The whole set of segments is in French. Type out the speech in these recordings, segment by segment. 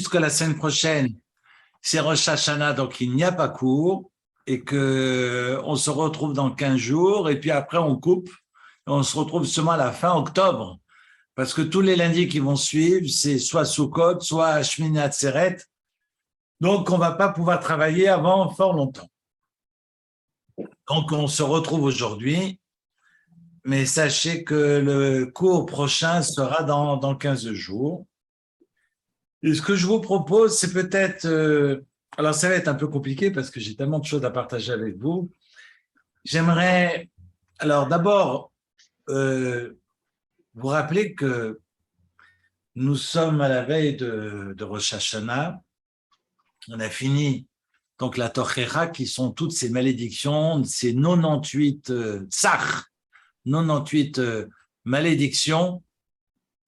puisque la semaine prochaine, c'est Rosh Hashanah, donc il n'y a pas cours, et qu'on se retrouve dans 15 jours, et puis après on coupe, et on se retrouve seulement à la fin octobre, parce que tous les lundis qui vont suivre, c'est soit Sukkot, soit Shmini Atzeret, donc on ne va pas pouvoir travailler avant fort longtemps. Donc on se retrouve aujourd'hui, mais sachez que le cours prochain sera dans 15 jours. Et ce que je vous propose, c'est peut-être, alors ça va être un peu compliqué parce que j'ai tellement de choses à partager avec vous. J'aimerais, alors d'abord, vous rappeler que nous sommes à la veille de Rosh Hashanah. On a fini donc la Tochecha, qui sont toutes ces malédictions, ces 98 tsach, 98 malédictions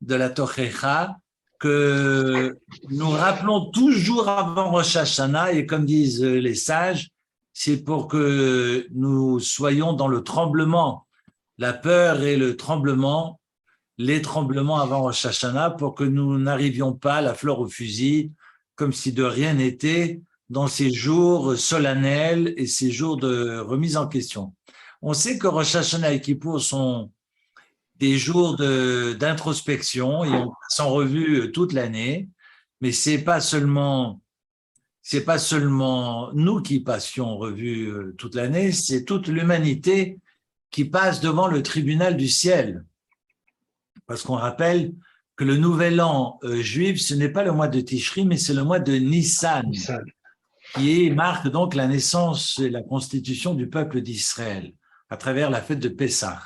de la Tochecha, que nous rappelons toujours avant Rosh Hashanah, et comme disent les sages, c'est pour que nous soyons dans le tremblement, la peur et le tremblement, les tremblements avant Rosh Hashanah, pour que nous n'arrivions pas la fleur au fusil, comme si de rien n'était, dans ces jours solennels et ces jours de remise en question. On sait que Rosh Hashanah et Kippour sont des jours d'introspection et on passe en revue toute l'année, mais c'est pas seulement nous qui passions en revue toute l'année, c'est toute l'humanité qui passe devant le tribunal du ciel. Parce qu'on rappelle que le nouvel an juif, ce n'est pas le mois de Tishri, mais c'est le mois de Nissan, qui marque donc la naissance et la constitution du peuple d'Israël à travers la fête de Pessah.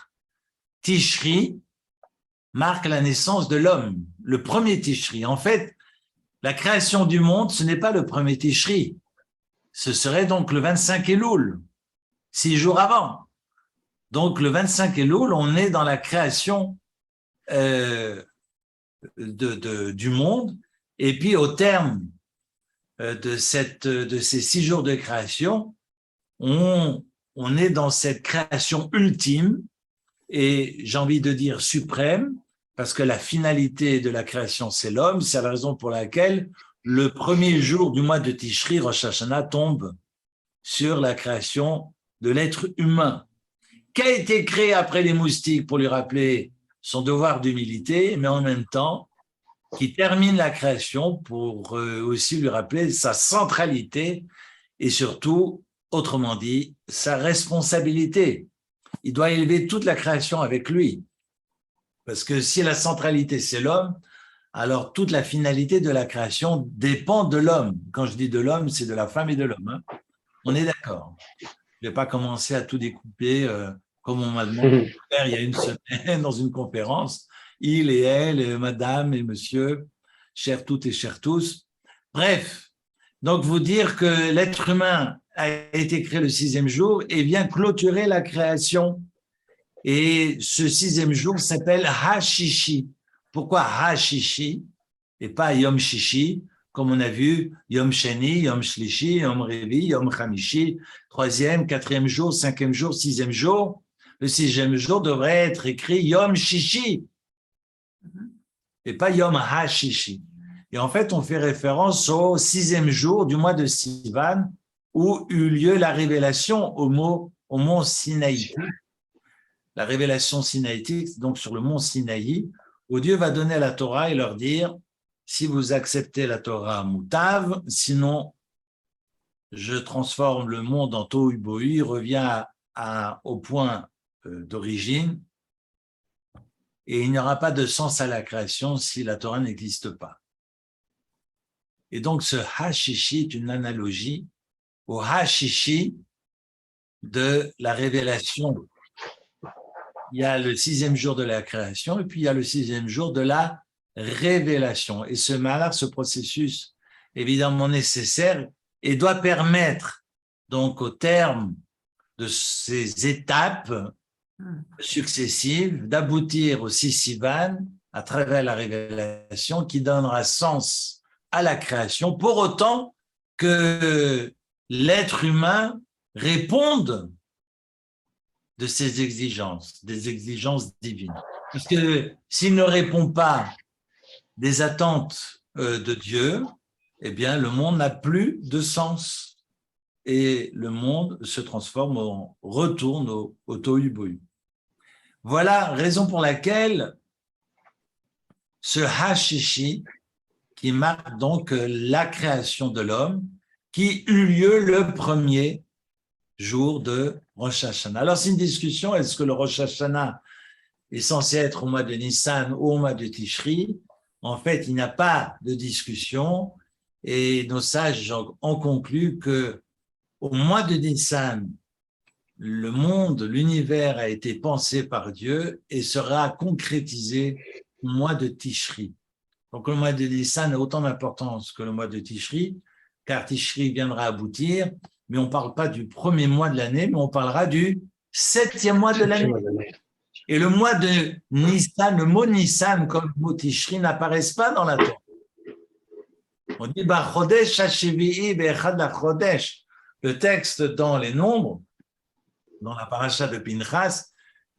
Tishri marque la naissance de l'homme, le premier Tishri. En fait, la création du monde, ce n'est pas le premier Tishri. Ce serait donc le 25 Elul, 6 jours avant. Donc, le 25 Elul, on est dans la création du monde. Et puis, au terme de ces 6 jours de création, on est dans cette création ultime, et j'ai envie de dire suprême, parce que la finalité de la création, c'est l'homme. C'est la raison pour laquelle le premier jour du mois de Tishri, Rosh Hashanah, tombe sur la création de l'être humain, qui a été créé après les moustiques pour lui rappeler son devoir d'humilité, mais en même temps, qui termine la création pour aussi lui rappeler sa centralité et surtout, autrement dit, sa responsabilité. Il doit élever toute la création avec lui. Parce que si la centralité, c'est l'homme, alors toute la finalité de la création dépend de l'homme. Quand je dis de l'homme, c'est de la femme et de l'homme. Hein. On est d'accord. Je ne vais pas commencer à tout découper comme on m'a demandé de faire il y a une semaine dans une conférence. Il et elle, et madame et monsieur, chers toutes et chers tous. Bref, donc vous dire que l'être humain a été créé le 6e jour et vient clôturer la création. Et ce 6e jour s'appelle Hashishi. Pourquoi Hashishi et pas Yom Shishi, comme on a vu, Yom Sheni, Yom Shlishi, Yom Revi, Yom Chamishi, 3e, 4e jour, 5e jour, 6e jour. Le 6e jour devrait être écrit Yom Shishi et pas Yom Hashishi. Et en fait, on fait référence au 6e jour du mois de Sivan où eut lieu la révélation au mont Sinaï. La révélation sinaïtique, donc sur le mont Sinaï, où Dieu va donner la Torah et leur dire, si vous acceptez la Torah, moutav, sinon je transforme le monde en tohu bohu, revient au point d'origine, et il n'y aura pas de sens à la création si la Torah n'existe pas. Et donc ce Hashishi est une analogie au Hashishi de la révélation. Il y a le 6e jour de la création et puis il y a le 6e jour de la révélation. Et ce malheur, ce processus évidemment nécessaire et doit permettre donc au terme de ces étapes successives d'aboutir au Sivan à travers la révélation qui donnera sens à la création pour autant que l'être humain réponde de ses exigences, des exigences divines. Parce que s'il ne répond pas des attentes de Dieu, eh bien, le monde n'a plus de sens et le monde se transforme, retourne au tohu-bohu. Voilà raison pour laquelle ce Hashishi, qui marque donc la création de l'homme, qui eut lieu le premier jour de Rosh Hashanah. Alors, c'est une discussion, est-ce que le Rosh Hashanah est censé être au mois de Nissan ou au mois de Tishri? En fait, il n'y a pas de discussion et nos sages ont conclu que au mois de Nissan, le monde, l'univers a été pensé par Dieu et sera concrétisé au mois de Tishri. Donc, le mois de Nissan a autant d'importance que le mois de Tishri, car Tishri viendra aboutir, mais on ne parle pas du premier mois de l'année, mais on parlera du 7e mois de l'année. Et le mois de Nissan, le mot Nissan comme le mot Tishri n'apparaissent pas dans la Torah. On dit Chodesh Hashevi'i Be'echad LaChodesh. Le texte dans les Nombres, dans la paracha de Pinchas,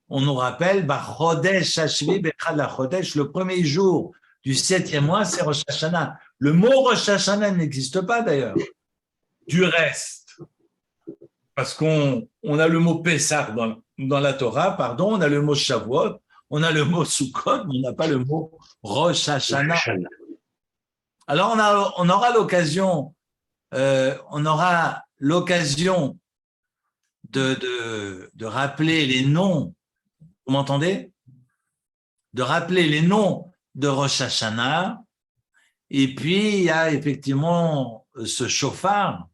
on nous rappelle Chodesh Hashevi'i Be'echad LaChodesh, le premier jour du 7e mois, c'est Rosh Hashanah. Le mot Rosh Hashanah n'existe pas d'ailleurs. Du reste, parce qu'on a le mot Pessah dans la Torah, pardon, on a le mot Shavuot, on a le mot Sukkot, mais on n'a pas le mot Rosh Hashanah. Alors on aura l'occasion, de rappeler les noms. Vous m'entendez? De rappeler les noms de Rosh Hashanah. Et puis il y a effectivement ce shofar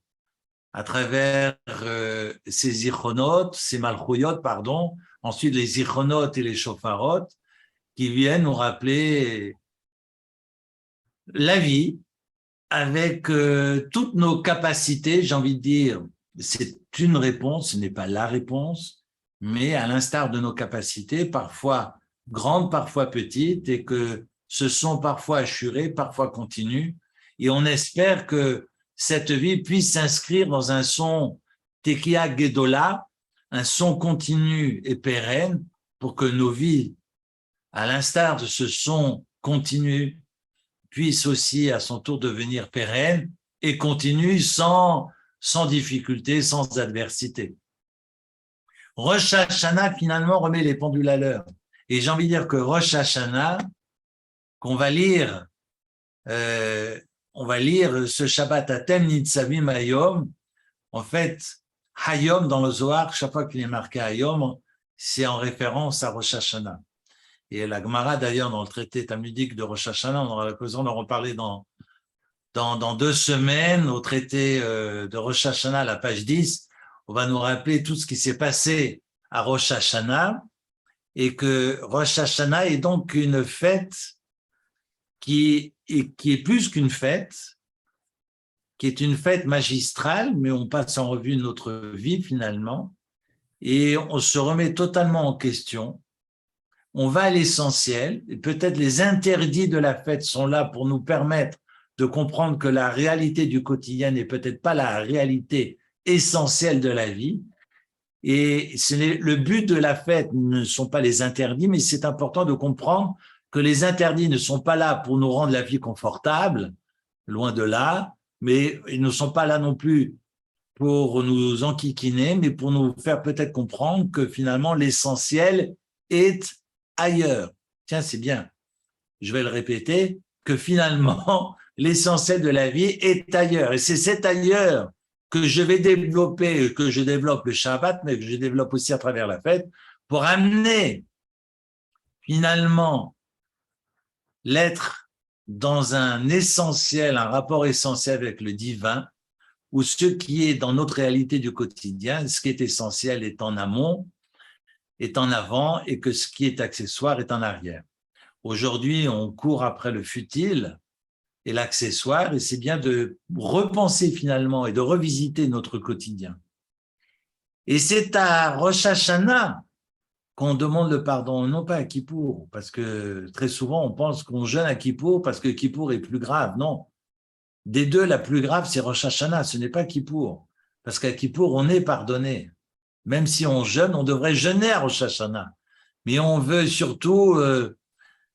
à travers ces zichronot, ces malchouyot, pardon, ensuite les zichronot et les shofarot, qui viennent nous rappeler la vie avec toutes nos capacités, j'ai envie de dire, c'est une réponse, ce n'est pas la réponse, mais à l'instar de nos capacités, parfois grandes, parfois petites, et que ce sont parfois assurées, parfois continues, et on espère que cette vie puisse s'inscrire dans un son Tekia Gedola, un son continu et pérenne, pour que nos vies, à l'instar de ce son continu, puissent aussi à son tour devenir pérennes et continuent sans difficulté, sans adversité. Rosh Hashanah, finalement, remet les pendules à l'heure. Et j'ai envie de dire que Rosh Hashanah, qu'on va lire, on va lire ce Shabbat Atem Nitzavim Hayom. En fait, Hayom dans le Zohar, chaque fois qu'il est marqué Hayom, c'est en référence à Rosh Hashanah. Et la Gemara, d'ailleurs, dans le traité talmudique de Rosh Hashanah, on aura l'occasion d'en reparler dans 2 semaines, au traité de Rosh Hashanah, la page 10, on va nous rappeler tout ce qui s'est passé à Rosh Hashanah, et que Rosh Hashanah est donc une fête qui est plus qu'une fête, qui est une fête magistrale, mais on passe en revue notre vie finalement, et on se remet totalement en question. On va à l'essentiel, et peut-être les interdits de la fête sont là pour nous permettre de comprendre que la réalité du quotidien n'est peut-être pas la réalité essentielle de la vie. Et le but de la fête ne sont pas les interdits, mais c'est important de comprendre que les interdits ne sont pas là pour nous rendre la vie confortable, loin de là, mais ils ne sont pas là non plus pour nous enquiquiner, mais pour nous faire peut-être comprendre que finalement l'essentiel est ailleurs. Tiens, c'est bien. Je vais le répéter, que finalement, l'essentiel de la vie est ailleurs. Et c'est cet ailleurs que je vais développer, que je développe le Shabbat, mais que je développe aussi à travers la fête, pour amener finalement l'être dans un essentiel, un rapport essentiel avec le divin, où ce qui est dans notre réalité du quotidien, ce qui est essentiel est en amont, est en avant, et que ce qui est accessoire est en arrière. Aujourd'hui, on court après le futile et l'accessoire, et c'est bien de repenser finalement et de revisiter notre quotidien. Et c'est à Rosh Hashanah qu'on demande le pardon, non pas à Kippour, parce que très souvent on pense qu'on jeûne à Kippour parce que Kippour est plus grave. Non, des deux, la plus grave, c'est Rosh Hashanah, ce n'est pas Kippour, parce qu'à Kippour, on est pardonné. Même si on jeûne, on devrait jeûner à Rosh Hashanah. Mais on veut surtout,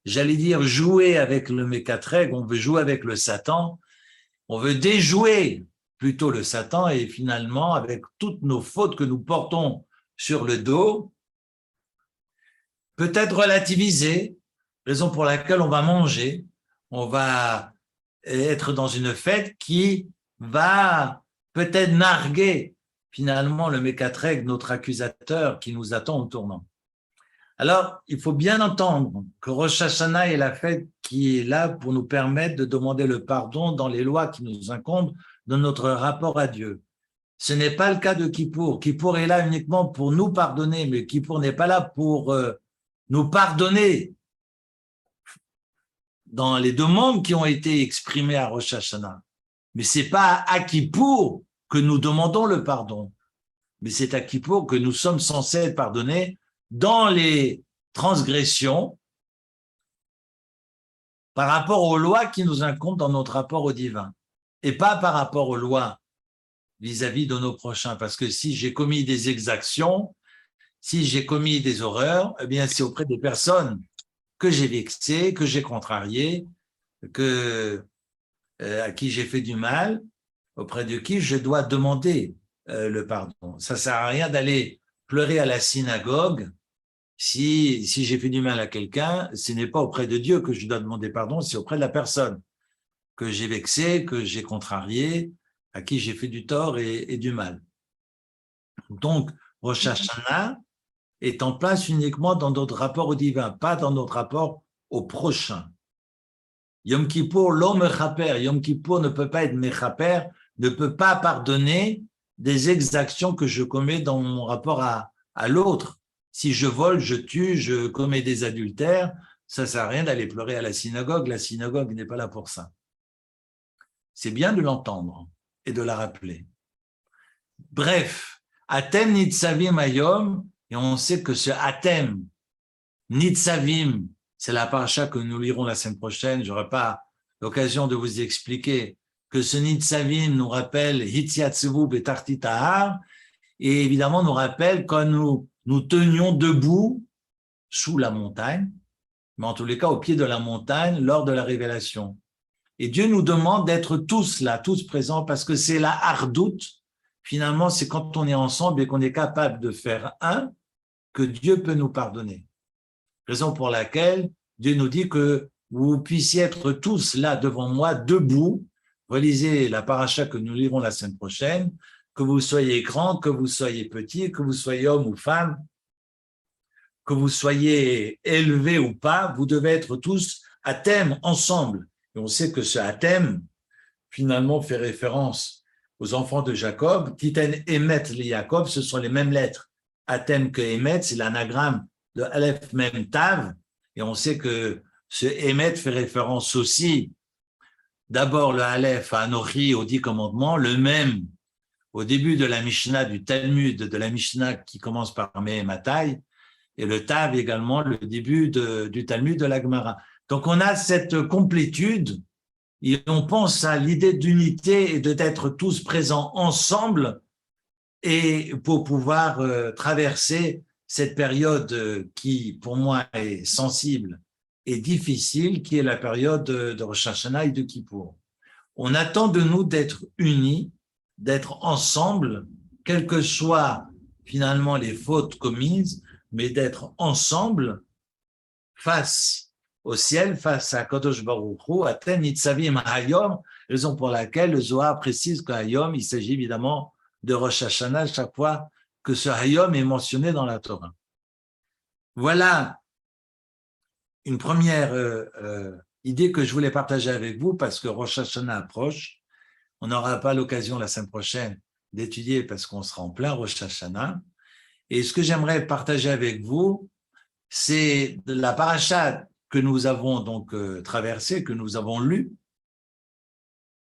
j'allais dire, jouer avec le Mékatreg, on veut jouer avec le Satan, on veut déjouer plutôt le Satan et finalement, avec toutes nos fautes que nous portons sur le dos, peut-être relativiser, raison pour laquelle on va manger, on va être dans une fête qui va peut-être narguer finalement le Mécatreg, notre accusateur qui nous attend au tournant. Alors, il faut bien entendre que Rosh Hashanah est la fête qui est là pour nous permettre de demander le pardon dans les lois qui nous incombent dans notre rapport à Dieu. Ce n'est pas le cas de Kippour. Kippour est là uniquement pour nous pardonner, mais Kippour n'est pas là pour nous pardonner dans les demandes qui ont été exprimées à Rosh Hashanah. Mais c'est pas à Kippour que nous demandons le pardon, mais c'est à Kippour que nous sommes censés être pardonnés dans les transgressions par rapport aux lois qui nous incombent dans notre rapport au divin, et pas par rapport aux lois vis-à-vis de nos prochains. Parce que si j'ai commis des exactions, si j'ai commis des horreurs, eh bien c'est auprès des personnes que j'ai vexées, que j'ai contrariées, à qui j'ai fait du mal, auprès de qui je dois demander le pardon. Ça sert à rien d'aller pleurer à la synagogue si j'ai fait du mal à quelqu'un, ce n'est pas auprès de Dieu que je dois demander pardon, c'est auprès de la personne que j'ai vexée, que j'ai contrariée, à qui j'ai fait du tort et du mal. Donc, Rosh Hashanah est en place uniquement dans notre rapport au divin, pas dans notre rapport au prochain. Yom Kippour, l'homme mechaper, Yom Kippour ne peut pas être mechaper, ne peut pas pardonner des exactions que je commets dans mon rapport à l'autre. Si je vole, je tue, je commets des adultères, ça ne sert à rien d'aller pleurer à la synagogue n'est pas là pour ça. C'est bien de l'entendre et de la rappeler. Bref, Atem Nitzavim Hayom, et on sait que ce Atem Nitzavim, c'est la paracha que nous lirons la semaine prochaine, je n'aurai pas l'occasion de vous expliquer que ce Nitzavim nous rappelle Hitziatzevu Betartit Ahar, et évidemment nous rappelle quand nous tenions debout sous la montagne, mais en tous les cas au pied de la montagne lors de la révélation. Et Dieu nous demande d'être tous là, tous présents, parce que c'est la hardoute. Finalement, c'est quand on est ensemble et qu'on est capable de faire un que Dieu peut nous pardonner. Raison pour laquelle Dieu nous dit que vous puissiez être tous là devant moi, debout. Relisez la paracha que nous lirons la semaine prochaine, que vous soyez grand, que vous soyez petit, que vous soyez homme ou femme, que vous soyez élevé ou pas, vous devez être tous à thème ensemble. Et on sait que ce Hatem, finalement, fait référence aux enfants de Jacob. Titen Emet li Jacob, ce sont les mêmes lettres. Hatem que Emet, c'est l'anagramme de Aleph Mem Tav. Et on sait que ce Emet fait référence aussi, d'abord le Aleph à Anochi, aux 10 commandements, le même au début de la Mishnah, du Talmud, de la Mishnah qui commence par Mehematai, et le Tav également, le début du Talmud de la Gemara. Donc, on a cette complétude et on pense à l'idée d'unité et d'être tous présents ensemble et pour pouvoir traverser cette période qui, pour moi, est sensible et difficile, qui est la période de Rosh Hashanah et de Kippour. On attend de nous d'être unis, d'être ensemble, quelles que soient finalement les fautes commises, mais d'être ensemble face au ciel, face à Kadosh Baruch Hu, Atem Nitzavim Hayom, raison pour laquelle le Zohar précise qu'Hayom, il s'agit évidemment de Rosh Hashanah chaque fois que ce Hayom est mentionné dans la Torah. Voilà une première idée que je voulais partager avec vous parce que Rosh Hashanah approche. On n'aura pas l'occasion la semaine prochaine d'étudier parce qu'on sera en plein Rosh Hashanah. Et ce que j'aimerais partager avec vous, c'est de la paracha que nous avons donc traversée, que nous avons lue,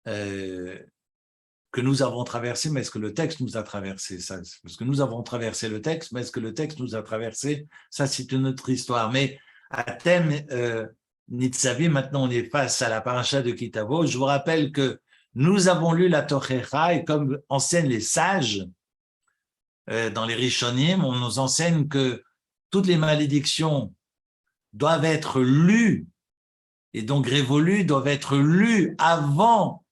mais est-ce que le texte nous a traversé ça? Parce que nous avons traversé le texte, mais est-ce que le texte nous a traversé? Ça, c'est une autre histoire. Mais à thème Nitzavim, maintenant on est face à la paracha de Kitavo. Je vous rappelle que nous avons lu la Tochecha et comme enseignent les sages dans les Rishonim, on nous enseigne que toutes les malédictions doivent être lues et donc révolues, doivent être lues avant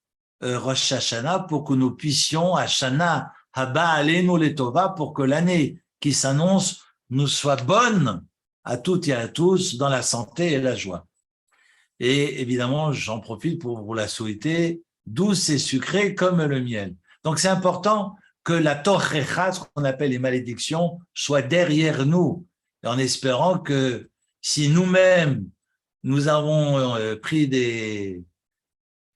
Rosh Hashanah pour que nous puissions, Hashanah, Haba Aleinu Letova, pour que l'année qui s'annonce nous soit bonne à toutes et à tous dans la santé et la joie. Et évidemment, j'en profite pour vous la souhaiter douce et sucrée comme le miel. Donc, c'est important que la tochecha, ce qu'on appelle les malédictions, soit derrière nous, en espérant que si nous-mêmes, nous avons fait des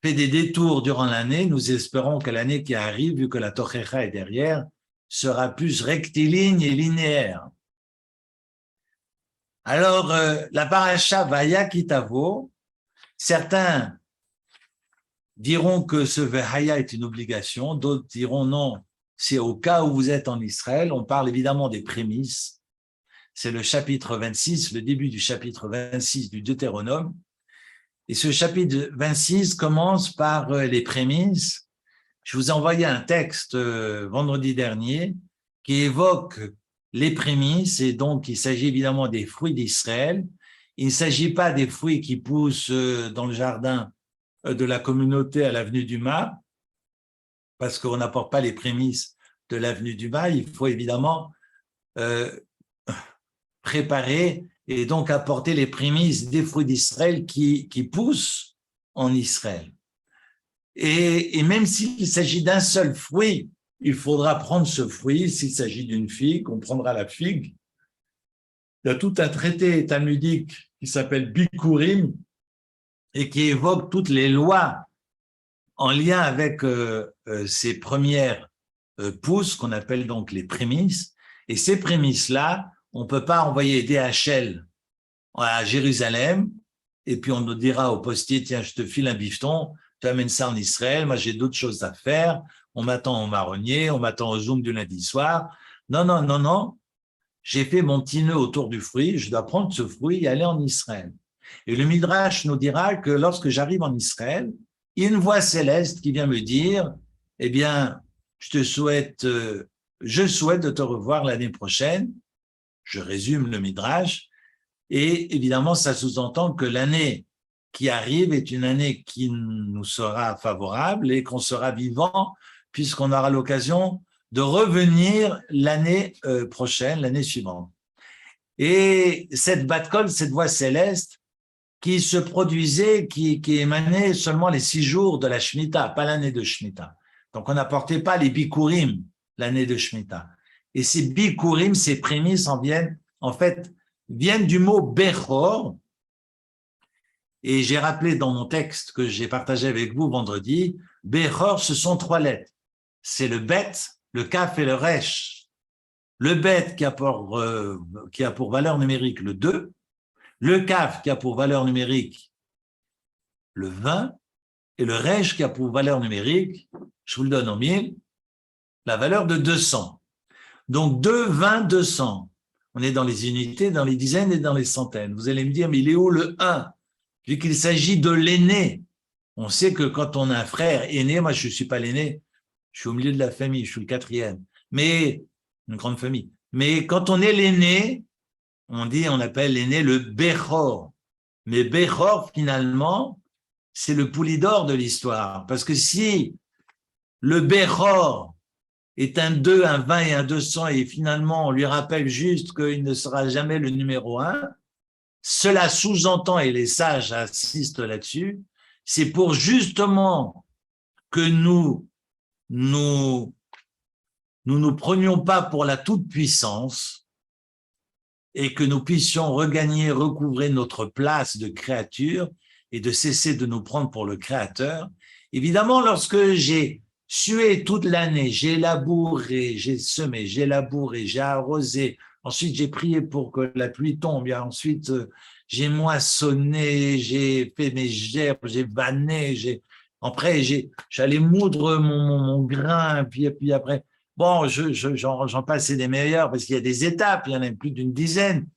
détours durant l'année, nous espérons que l'année qui arrive, vu que la tochecha est derrière, sera plus rectiligne et linéaire. Alors, la paracha Vaya Kitavo, certains diront que ce Vaya est une obligation, d'autres diront non, c'est au cas où vous êtes en Israël. On parle évidemment des prémices. C'est le chapitre 26, le début du chapitre 26 du Deutéronome. Et ce chapitre 26 commence par les prémices. Je vous ai envoyé un texte vendredi dernier qui évoque les prémices, et donc il s'agit évidemment des fruits d'Israël. Il ne s'agit pas des fruits qui poussent dans le jardin de la communauté à l'avenue du Mas, parce qu'on n'apporte pas les prémices de l'avenue du Mas. Il faut évidemment préparer et donc apporter les prémices des fruits d'Israël qui poussent en Israël. Et même s'il s'agit d'un seul fruit, il faudra prendre ce fruit. S'il s'agit d'une figue, on prendra la figue. Il y a tout un traité talmudique qui s'appelle Bikurim et qui évoque toutes les lois en lien avec ces premières pousses qu'on appelle donc les prémices. Et ces prémices-là, on ne peut pas envoyer DHL à Jérusalem et puis on nous dira au postier, tiens, je te file un bifton, tu amènes ça en Israël, moi j'ai d'autres choses à faire, on m'attend au marronnier, on m'attend au Zoom du lundi soir. Non, non, non, non, j'ai fait mon petit nœud autour du fruit, je dois prendre ce fruit et aller en Israël. Et le Midrash nous dira que lorsque j'arrive en Israël, il y a une voix céleste qui vient me dire, eh bien, je souhaite de te revoir l'année prochaine. Je résume le Midrash. Et évidemment, ça sous-entend que l'année qui arrive est une année qui nous sera favorable et qu'on sera vivant puisqu'on aura l'occasion de revenir l'année prochaine, l'année suivante. Et cette bat-kol, cette voix céleste qui se produisait, qui émanait seulement les 6 jours de la Shemitah, pas l'année de Shemitah. Donc, on n'apportait pas les bikurim l'année de Shemitah. Et ces bikurim, ces prémices viennent du mot bechor. Et j'ai rappelé dans mon texte que j'ai partagé avec vous vendredi, bechor, ce sont 3 lettres. C'est le bet, le kaf et le resh. Le bet qui a pour valeur numérique le 2, le kaf qui a pour valeur numérique le 20, et le resh qui a pour valeur numérique, je vous le donne en 1000, la valeur de 200. Donc 2, 20, 200. On est dans les unités, dans les dizaines et dans les centaines. Vous allez me dire, mais il est où le 1? Vu qu'il s'agit de l'aîné. On sait que quand on a un frère aîné, moi je ne suis pas l'aîné, je suis au milieu de la famille, je suis le 4e, mais une grande famille. Mais quand on est l'aîné, on appelle l'aîné le Bechor. Mais Bechor, finalement, c'est le poulidor de l'histoire. Parce que si le Bechor est un 2, un 20 et un 200, et finalement on lui rappelle juste qu'il ne sera jamais le numéro 1, cela sous-entend, et les sages assistent là-dessus, c'est pour justement que nous prenions pas pour la toute-puissance et que nous puissions recouvrer notre place de créature et de cesser de nous prendre pour le Créateur. Évidemment, lorsque j'ai sué toute l'année, j'ai labouré, j'ai semé, j'ai labouré, j'ai arrosé, ensuite j'ai prié pour que la pluie tombe, et ensuite j'ai moissonné, j'ai fait mes gerbes, j'ai vanné, après j'allais moudre mon grain, puis après, bon, j'en passais des meilleurs parce qu'il y a des étapes, il y en a plus d'une dizaine.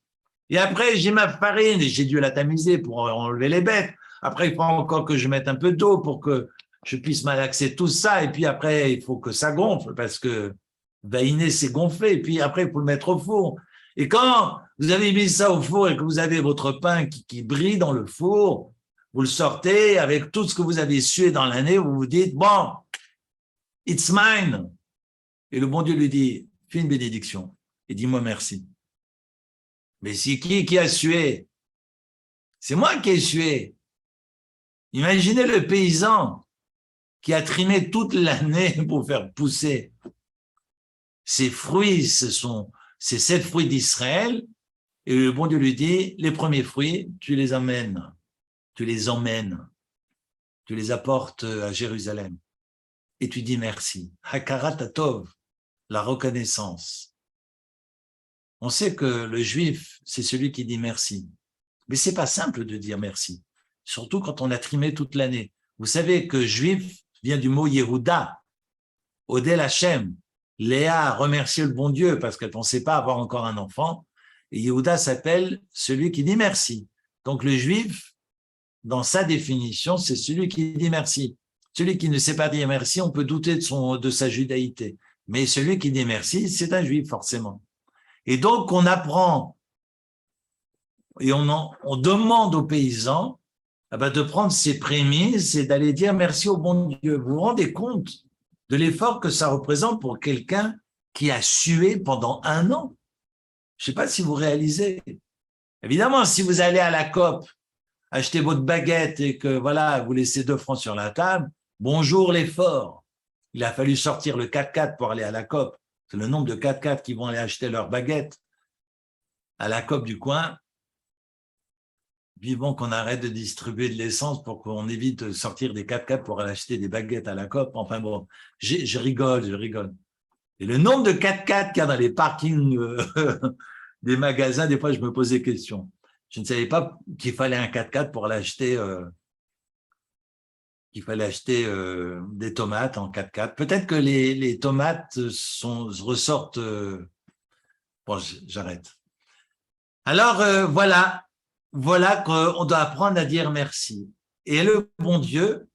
Et après, j'ai ma farine et j'ai dû la tamiser pour enlever les bêtes. Après, il faut encore que je mette un peu d'eau pour que je puisse malaxer tout ça. Et puis après, il faut que ça gonfle parce que vainer, c'est gonfler. Et puis après, il faut le mettre au four. Et quand vous avez mis ça au four et que vous avez votre pain qui brille dans le four, vous le sortez avec tout ce que vous avez sué dans l'année, vous vous dites, bon, it's mine. Et le bon Dieu lui dit, fais une bénédiction et dis-moi merci. Mais c'est qui a sué? C'est moi qui ai sué. Imaginez le paysan qui a trimé toute l'année pour faire pousser ses fruits, c'est 7 fruits d'Israël. Et le bon Dieu lui dit, les premiers fruits, tu les emmènes, tu les apportes à Jérusalem. Et tu dis merci. Hakarat Tov, la reconnaissance. On sait que le juif, c'est celui qui dit merci. Mais c'est pas simple de dire merci. Surtout quand on a trimé toute l'année. Vous savez que juif vient du mot Yehuda, Odel Hashem. Léa a remercié le bon Dieu parce qu'elle ne pensait pas avoir encore un enfant. Et Yehuda s'appelle celui qui dit merci. Donc le juif, dans sa définition, c'est celui qui dit merci. Celui qui ne sait pas dire merci, on peut douter de sa judaïté. Mais celui qui dit merci, c'est un juif forcément. Et donc on apprend et on demande aux paysans de prendre ses prémices et d'aller dire merci au bon Dieu. Vous vous rendez compte de l'effort que ça représente pour quelqu'un qui a sué pendant 1 an? Je ne sais pas si vous réalisez. Évidemment, si vous allez à la COP, acheter votre baguette et que voilà, vous laissez 2 francs sur la table, bonjour l'effort. Il a fallu sortir le 4x4 pour aller à la COP. C'est le nombre de 4x4 qui vont aller acheter leur baguette à la COP du coin. Vivons qu'on arrête de distribuer de l'essence pour qu'on évite de sortir des 4x4 pour aller acheter des baguettes à la COP. Enfin bon, je rigole. Et le nombre de 4x4 qu'il y a dans les parkings des magasins, des fois, je me pose des questions. Je ne savais pas qu'il fallait un 4x4 pour aller acheter, des tomates en 4x4. Peut-être que les tomates ressortent. Bon, j'arrête. Alors, voilà qu'on doit apprendre à dire merci. Et le bon Dieu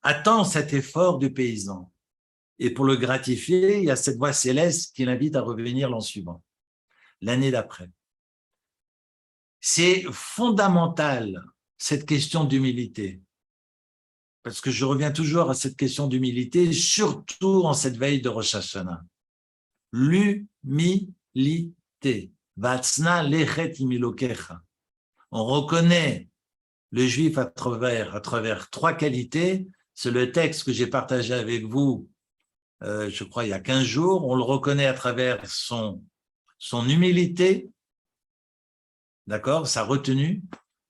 attend cet effort du paysan. Et pour le gratifier, il y a cette voix céleste qui l'invite à revenir l'an suivant, l'année d'après. C'est fondamental, cette question d'humilité. Parce que je reviens toujours à cette question d'humilité, surtout en cette veille de Rosh Hashanah. L'humilité. Vatsna lechet imilokecha. On reconnaît le juif à travers 3 qualités. C'est le texte que j'ai partagé avec vous, je crois, il y a 15 jours. On le reconnaît à travers son humilité, d'accord, sa retenue.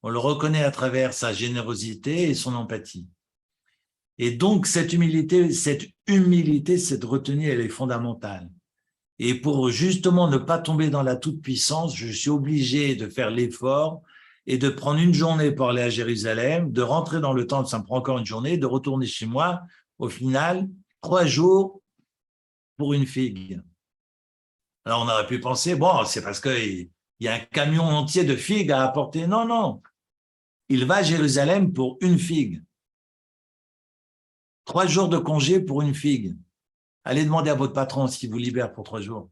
On le reconnaît à travers sa générosité et son empathie. Et donc, cette humilité, cette retenue, elle est fondamentale. Et pour justement ne pas tomber dans la toute-puissance, je suis obligé de faire l'effort et de prendre une journée pour aller à Jérusalem, de rentrer dans le temple, ça me prend encore une journée, de retourner chez moi, au final, 3 jours pour une figue. Alors, on aurait pu penser, bon, c'est parce qu'il y a un camion entier de figues à apporter. Non, non. Il va à Jérusalem pour une figue. 3 jours de congé pour une figue. Allez demander à votre patron s'il vous libère pour 3 jours.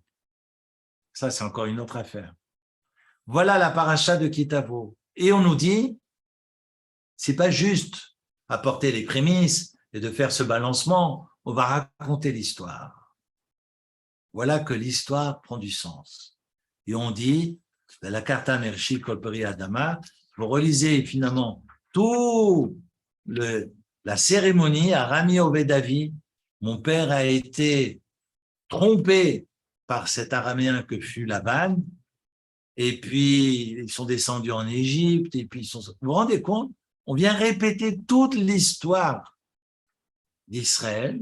Ça, c'est encore une autre affaire. Voilà la paracha de Kitavo. Et on nous dit, c'est pas juste apporter les prémices et de faire ce balancement, on va raconter l'histoire. Voilà que l'histoire prend du sens. Et on dit, la Karta Mershi Kolperi Adama, vous relisez finalement tout la cérémonie à Rami Ovedavi. Mon père a été trompé par cet araméen que fut Laban, et puis ils sont descendus en Égypte, et puis vous vous rendez compte, on vient répéter toute l'histoire d'Israël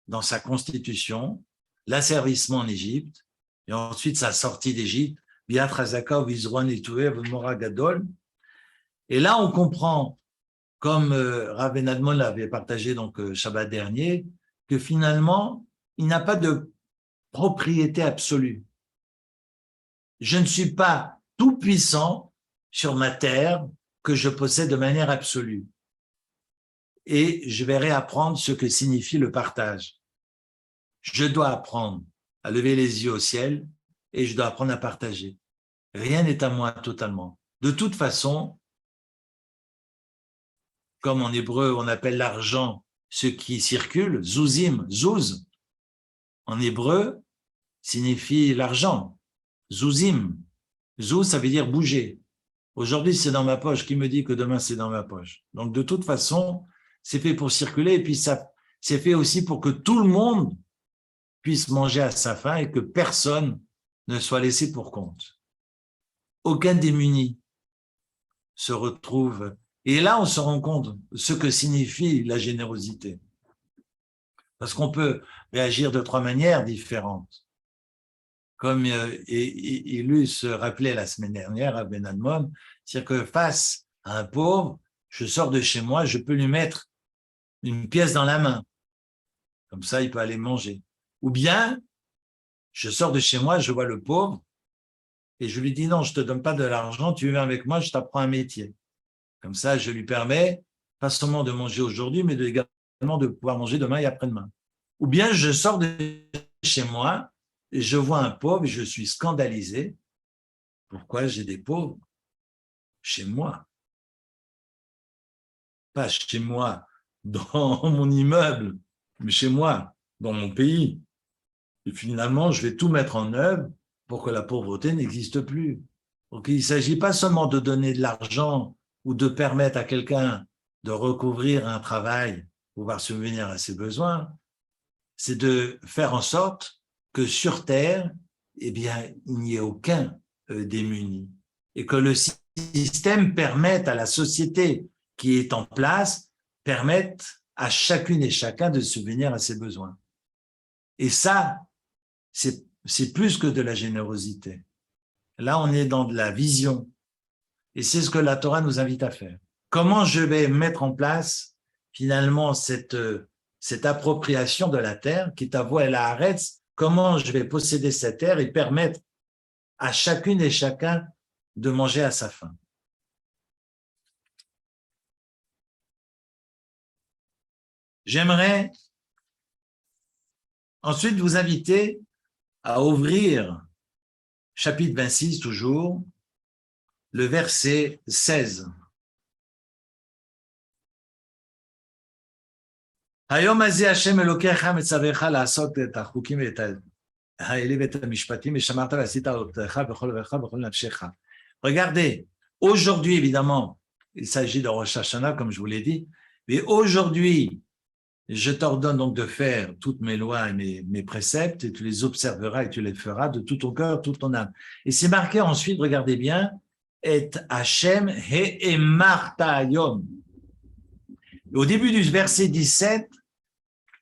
dans sa constitution, l'asservissement en Égypte, et ensuite sa sortie d'Égypte, Biat Razaka, Vizron et Toué, Mora Gadol. Et là, on comprend, comme Rav Ben Admon l'avait partagé donc Shabbat dernier, que finalement, il n'a pas de propriété absolue. Je ne suis pas tout puissant sur ma terre que je possède de manière absolue. Et je vais réapprendre ce que signifie le partage. Je dois apprendre à lever les yeux au ciel et je dois apprendre à partager. Rien n'est à moi totalement. De toute façon, comme en hébreu on appelle l'argent ce qui circule, zouzim, zouz, en hébreu signifie l'argent, zouzim. Zouz, ça veut dire bouger. Aujourd'hui, c'est dans ma poche. Qui me dit que demain, c'est dans ma poche? Donc, de toute façon, c'est fait pour circuler et puis ça, c'est fait aussi pour que tout le monde puisse manger à sa faim et que personne ne soit laissé pour compte. Aucun démuni se retrouve. Et là, on se rend compte ce que signifie la générosité. Parce qu'on peut réagir de trois manières différentes. Comme Ilus rappelait la semaine dernière à Ben Admon, c'est-à-dire que face à un pauvre, je sors de chez moi, je peux lui mettre une pièce dans la main. Comme ça, il peut aller manger. Ou bien, je sors de chez moi, je vois le pauvre et je lui dis non, je te donne pas de l'argent, tu viens avec moi, je t'apprends un métier. Comme ça, je lui permets pas seulement de manger aujourd'hui, mais également de pouvoir manger demain et après-demain. Ou bien, je sors de chez moi et je vois un pauvre et je suis scandalisé. Pourquoi j'ai des pauvres chez moi? Pas chez moi dans mon immeuble, mais chez moi, dans mon pays. Et finalement, je vais tout mettre en œuvre pour que la pauvreté n'existe plus. Donc, il ne s'agit pas seulement de donner de l'argent ou de permettre à quelqu'un de recouvrir un travail, pouvoir subvenir à ses besoins, c'est de faire en sorte que sur Terre, eh bien, il n'y ait aucun démuni et que le système permette à la société qui est en place, permette à chacune et chacun de subvenir à ses besoins. Et ça, c'est plus que de la générosité. Là, on est dans de la vision. Et c'est ce que la Torah nous invite à faire. Comment je vais mettre en place, finalement, cette appropriation de la terre, qui est à voie et la haaretz, comment je vais posséder cette terre et permettre à chacune et chacun de manger à sa faim. J'aimerais ensuite vous inviter à ouvrir chapitre 26 toujours, le verset 16. היום הזה השם אלוקיך מצווך לעשות את החוקים ואת האלה ואת המשפטים ושמרת ועשית עבודתך בכל לבבך ובכל נפשך. Regardez, aujourd'hui évidemment, il s'agit de Rosh Hashanah comme je vous l'ai dit, mais aujourd'hui, je t'ordonne donc de faire toutes mes lois et mes préceptes et tu les observeras et tu les feras de tout ton cœur, toute ton âme. Et c'est marqué ensuite, regardez bien, et Hashem he'emarta hayom. Au début du verset 17,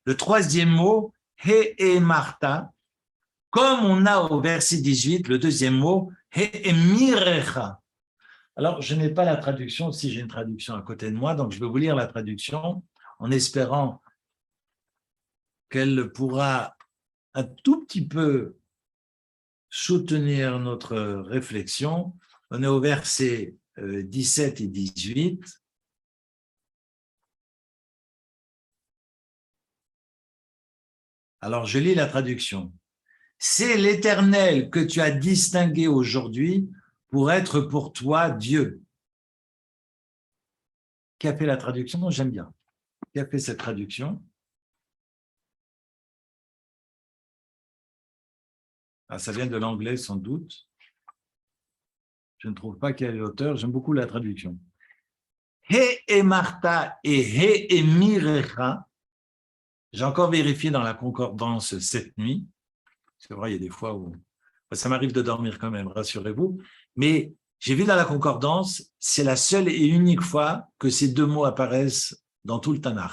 le troisième mot, he'emarta, comme on a au verset 18, le deuxième mot, he'emirecha. Alors, je n'ai pas la traduction, si j'ai une traduction à côté de moi, donc je vais vous lire la traduction en espérant qu'elle pourra un tout petit peu soutenir notre réflexion. On est au verset 17 et 18. Alors, je lis la traduction. C'est l'Éternel que tu as distingué aujourd'hui pour être pour toi Dieu. Qui a fait la traduction? Non, j'aime bien. Qui a fait cette traduction? Ah, ça vient de l'anglais sans doute. Je ne trouve pas quel est l'auteur. J'aime beaucoup la traduction. He-emarta et he-emirecha. J'ai encore vérifié dans la concordance cette nuit. C'est vrai, il y a des fois où ça m'arrive de dormir quand même, rassurez-vous. Mais j'ai vu dans la concordance, c'est la seule et unique fois que ces deux mots apparaissent dans tout le Tanakh.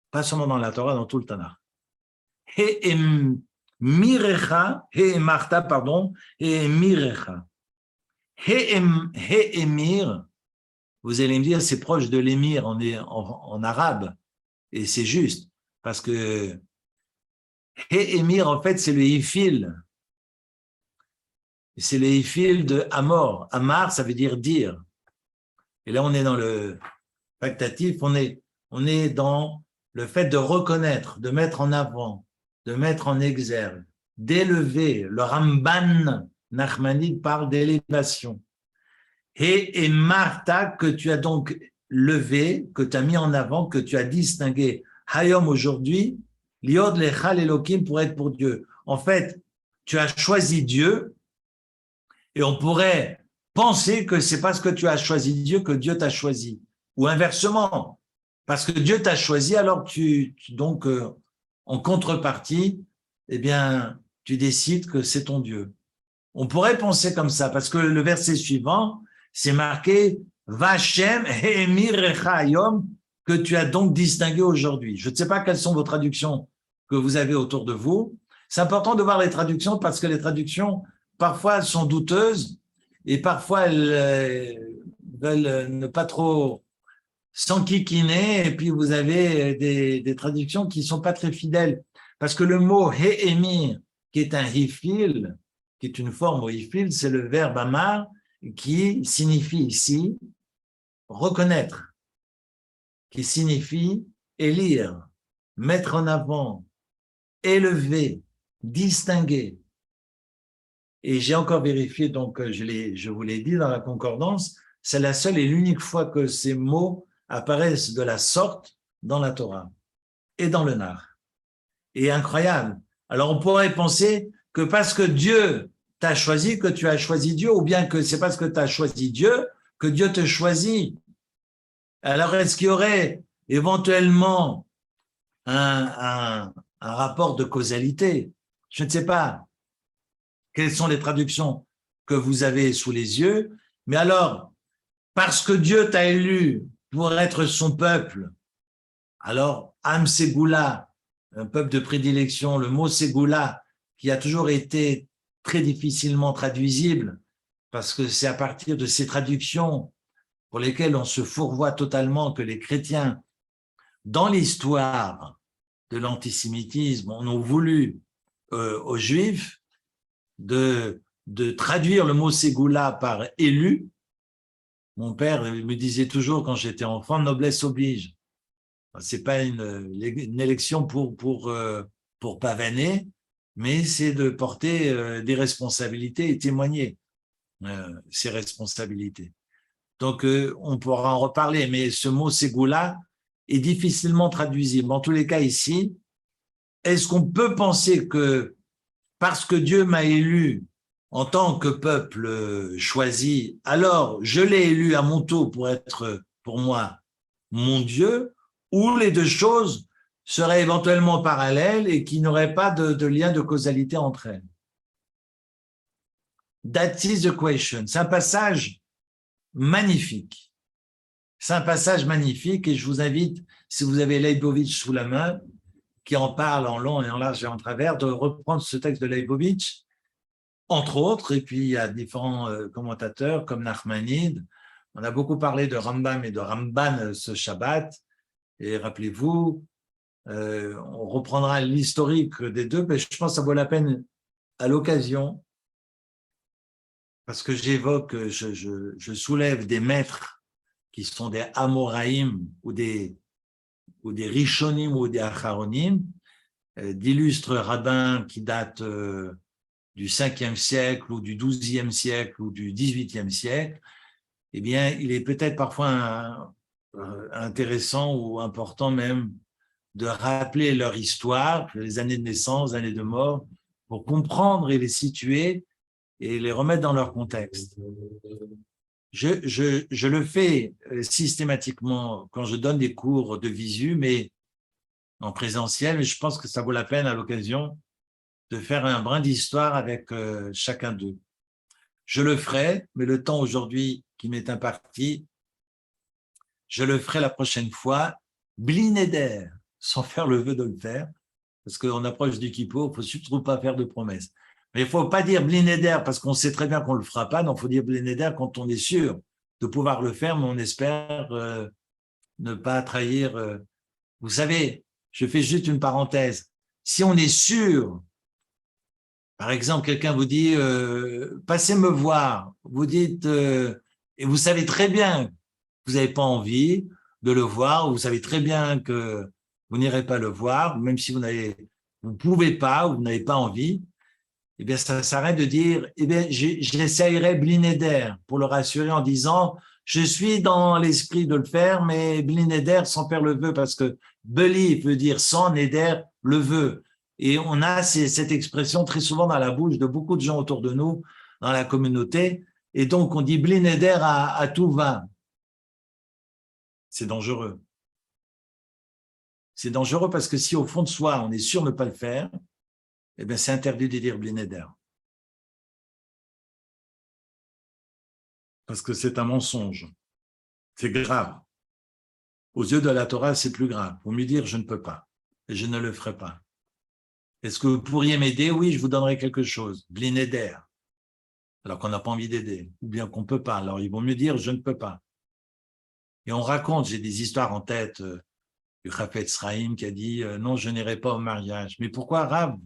Pas seulement dans la Torah, dans tout le Tanakh. He-emirecha, he-emarta, pardon, he-emirecha. He-emir, vous allez me dire, c'est proche de l'émir en arabe, et c'est juste, parce que He-emir, en fait, c'est le hifil. C'est le hifil de Amor. Amar, ça veut dire dire. Et là, on est dans le pactatif, on est dans le fait de reconnaître, de mettre en avant, de mettre en exergue, d'élever. Le Ramban Nachmanide parle d'élévation. Et Martha, que tu as donc levé, que tu as mis en avant, que tu as distingué. Hayom aujourd'hui, liod lechal elokim pour être pour Dieu. En fait, tu as choisi Dieu et on pourrait penser que c'est parce que tu as choisi Dieu que Dieu t'a choisi. Ou inversement, parce que Dieu t'a choisi, alors donc, en contrepartie, eh bien, tu décides que c'est ton Dieu. On pourrait penser comme ça, parce que le verset suivant, c'est marqué Vachem Hemir Hayom, que tu as donc distingué aujourd'hui. Je ne sais pas quelles sont vos traductions que vous avez autour de vous. C'est important de voir les traductions parce que les traductions, parfois, elles sont douteuses et parfois, elles veulent ne pas trop s'enquiquiner. Et puis, vous avez des traductions qui ne sont pas très fidèles. Parce que le mot Hemir, qui est un hifil, qui est une forme au hifil, c'est le verbe amar, qui signifie ici reconnaître, qui signifie élire, mettre en avant, élever, distinguer. Et j'ai encore vérifié, donc je vous l'ai dit dans la concordance, c'est la seule et l'unique fois que ces mots apparaissent de la sorte dans la Torah et dans le Nar. Et incroyable. Alors on pourrait penser que parce que Dieu t'a choisi, que tu as choisi Dieu, ou bien que c'est parce que tu as choisi Dieu que Dieu te choisit. Alors est-ce qu'il y aurait éventuellement un rapport de causalité? Je ne sais pas quelles sont les traductions que vous avez sous les yeux, mais alors, parce que Dieu t'a élu pour être son peuple, alors, Am Ségoula, un peuple de prédilection, le mot Ségoula, qui a toujours été très difficilement traduisible, parce que c'est à partir de ces traductions pour lesquelles on se fourvoie totalement que les chrétiens, dans l'histoire de l'antisémitisme, on a voulu aux Juifs de traduire le mot Ségoula par élu. Mon père me disait toujours quand j'étais enfant, noblesse oblige. C'est pas une élection pour pavaner, mais c'est de porter des responsabilités et témoigner ces responsabilités. Donc, on pourra en reparler, mais ce mot Ségoula est difficilement traduisible. En tous les cas, ici, est-ce qu'on peut penser que parce que Dieu m'a élu en tant que peuple choisi, alors je l'ai élu à mon tour pour être, pour moi, mon Dieu, ou les deux choses seraient éventuellement parallèles et qui n'auraient pas de lien de causalité entre elles? That is the question. C'est un passage magnifique. C'est un passage magnifique et je vous invite, si vous avez Leibovitch sous la main, qui en parle en long et en large et en travers, de reprendre ce texte de Leibovitch, entre autres, et puis il y a différents commentateurs comme Nachmanide. On a beaucoup parlé de Rambam et de Ramban ce Shabbat, et rappelez-vous, on reprendra l'historique des deux, mais je pense que ça vaut la peine à l'occasion, parce que j'évoque, je soulève des maîtres qui sont des Amoraïm ou des Rishonim ou des Acharonim, d'illustres rabbins qui datent du 5e siècle ou du 12e siècle ou du 18e siècle, eh bien, il est peut-être parfois intéressant ou important même de rappeler leur histoire, les années de naissance, les années de mort, pour comprendre et les situer et les remettre dans leur contexte. Je le fais systématiquement quand je donne des cours de visu, mais en présentiel, mais je pense que ça vaut la peine à l'occasion de faire un brin d'histoire avec chacun d'eux. Je le ferai, mais le temps aujourd'hui qui m'est imparti, je le ferai la prochaine fois, bli neder, sans faire le vœu de le faire, parce qu'on approche du Kippour, il ne faut surtout pas faire de promesses. Mais il ne faut pas dire bli neder parce qu'on sait très bien qu'on ne le fera pas, donc il faut dire bli neder quand on est sûr de pouvoir le faire, mais on espère ne pas trahir. Vous savez, je fais juste une parenthèse. Si on est sûr, par exemple, quelqu'un vous dit passez me voir, vous dites et vous savez très bien que vous n'avez pas envie de le voir, ou vous savez très bien que vous n'irez pas le voir, même si vous ne pouvez pas ou vous n'avez pas envie, eh bien ça s'arrête de dire eh bien j'essayerai bli neder pour le rassurer en disant je suis dans l'esprit de le faire, mais Bli Neder sans faire le vœu, parce que Beli veut dire sans, Neder, le vœu. Et on a cette expression très souvent dans la bouche de beaucoup de gens autour de nous, dans la communauté. Et donc, on dit Bli Neder à tout va. C'est dangereux. C'est dangereux parce que si au fond de soi, on est sûr de ne pas le faire, eh bien, c'est interdit de dire Bli Neder. Parce que c'est un mensonge. C'est grave. Aux yeux de la Torah, c'est plus grave. Pour me dire, je ne peux pas. Et je ne le ferai pas. Est-ce que vous pourriez m'aider? Oui, je vous donnerai quelque chose. Bli Neder. Alors qu'on n'a pas envie d'aider. Ou bien qu'on ne peut pas. Alors, ils vont me dire, je ne peux pas. Et on raconte, j'ai des histoires en tête, du Chafetz Chaim qui a dit, non, je n'irai pas au mariage. Mais pourquoi, Rav?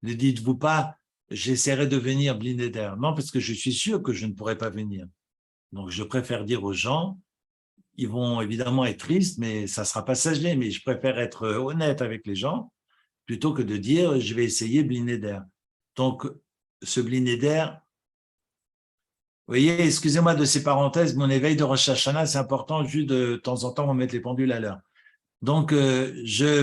Ne dites-vous pas, j'essaierai de venir Bli Neder. Non, parce que je suis sûr que je ne pourrai pas venir. Donc, je préfère dire aux gens, ils vont évidemment être tristes, mais ça sera passager. Mais je préfère être honnête avec les gens plutôt que de dire, je vais essayer Bli Neder. Donc, ce Bli Neder, vous voyez, excusez-moi de ces parenthèses, mon éveil de Rosh Hashanah, c'est important, juste de temps en temps, on met les pendules à l'heure. Donc, je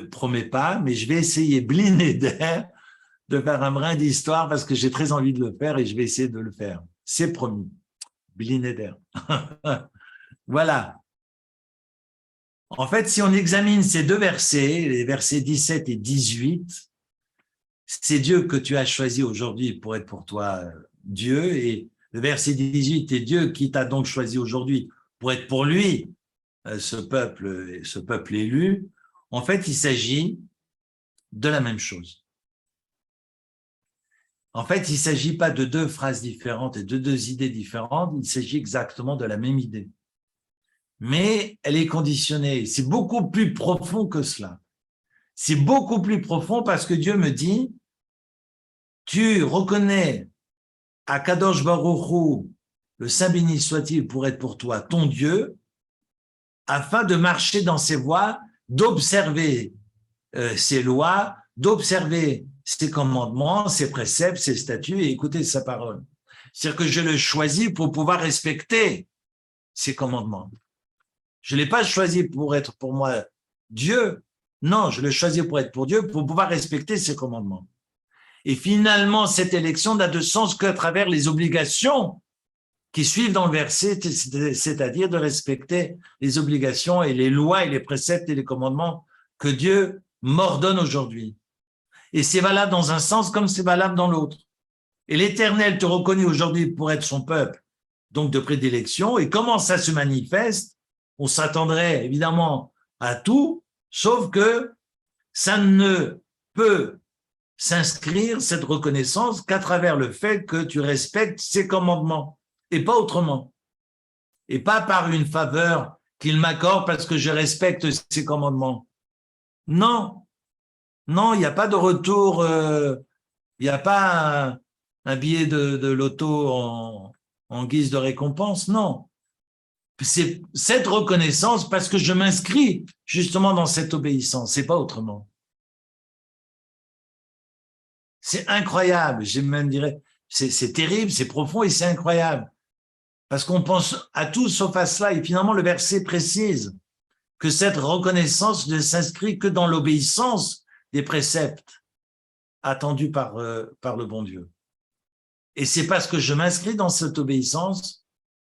promets pas, mais je vais essayer Bli Neder de faire un brin d'histoire parce que j'ai très envie de le faire et je vais essayer de le faire. C'est promis. Bli Neder. Voilà. En fait, si on examine ces deux versets, les versets 17 et 18, c'est Dieu que tu as choisi aujourd'hui pour être pour toi Dieu, et le verset 18 est Dieu qui t'a donc choisi aujourd'hui pour être pour lui ce peuple élu. En fait, il s'agit de la même chose. En fait, il ne s'agit pas de deux phrases différentes et de deux idées différentes, il s'agit exactement de la même idée. Mais elle est conditionnée. C'est beaucoup plus profond que cela. C'est beaucoup plus profond parce que Dieu me dit, tu reconnais à Kadosh Baruch Hu, le Saint béni soit-il, pour être pour toi ton Dieu, afin de marcher dans ses voies, d'observer ses lois, d'observer ses commandements, ses préceptes, ses statuts et écouter sa parole. C'est-à-dire que je le choisis pour pouvoir respecter ses commandements. Je ne l'ai pas choisi pour être pour moi Dieu. Non, je l'ai choisi pour être pour Dieu, pour pouvoir respecter ses commandements. Et finalement, cette élection n'a de sens qu'à travers les obligations qui suivent dans le verset, c'est-à-dire de respecter les obligations et les lois et les préceptes et les commandements que Dieu m'ordonne aujourd'hui. Et c'est valable dans un sens comme c'est valable dans l'autre. Et l'Éternel te reconnaît aujourd'hui pour être son peuple, donc de prédilection. Et comment ça se manifeste? On s'attendrait évidemment à tout, sauf que ça ne peut s'inscrire, cette reconnaissance, qu'à travers le fait que tu respectes ses commandements, et pas autrement. Et pas par une faveur qu'il m'accorde parce que je respecte ses commandements. Non, non, il n'y a pas de retour, il n'y a pas un billet de loto en guise de récompense, non. C'est cette reconnaissance parce que je m'inscris justement dans cette obéissance, c'est pas autrement. C'est incroyable, je même dirais, c'est terrible, c'est profond et c'est incroyable. Parce qu'on pense à tout sauf à cela. Et finalement, le verset précise que cette reconnaissance ne s'inscrit que dans l'obéissance des préceptes attendus par le bon Dieu. Et c'est parce que je m'inscris dans cette obéissance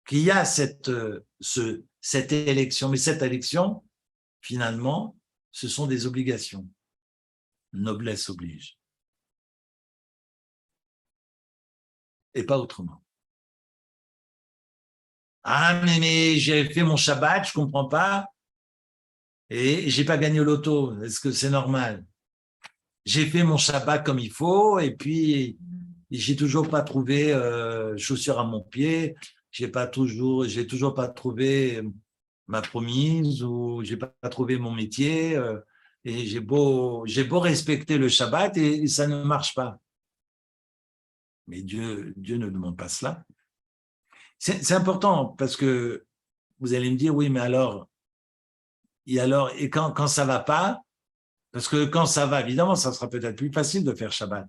qu'il y a cette élection. Mais cette élection, finalement, ce sont des obligations. Noblesse oblige. Et pas autrement. Ah, mais j'ai fait mon Shabbat, je comprends pas, et j'ai pas gagné au loto. Est-ce que c'est normal? J'ai fait mon Shabbat comme il faut, et puis j'ai toujours pas trouvé chaussures à mon pied. J'ai toujours pas trouvé ma promise, ou j'ai pas trouvé mon métier. Et j'ai beau respecter le Shabbat et ça ne marche pas. Mais Dieu ne demande pas cela. C'est important parce que vous allez me dire, oui, mais alors, et quand ça va pas, parce que quand ça va, évidemment, ça sera peut-être plus facile de faire Shabbat.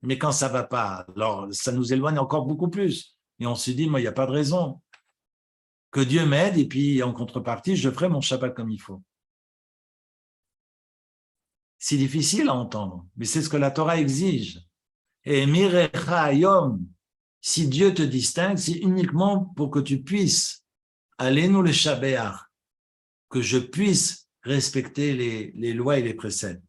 Mais quand ça va pas, alors ça nous éloigne encore beaucoup plus. Et on se dit, moi, il n'y a pas de raison. Que Dieu m'aide et puis en contrepartie, je ferai mon Shabbat comme il faut. C'est difficile à entendre, mais c'est ce que la Torah exige. Et mirecha ayom, si Dieu te distingue, c'est uniquement pour que tu puisses aller nous le Shabbat, que je puisse respecter les lois et les préceptes.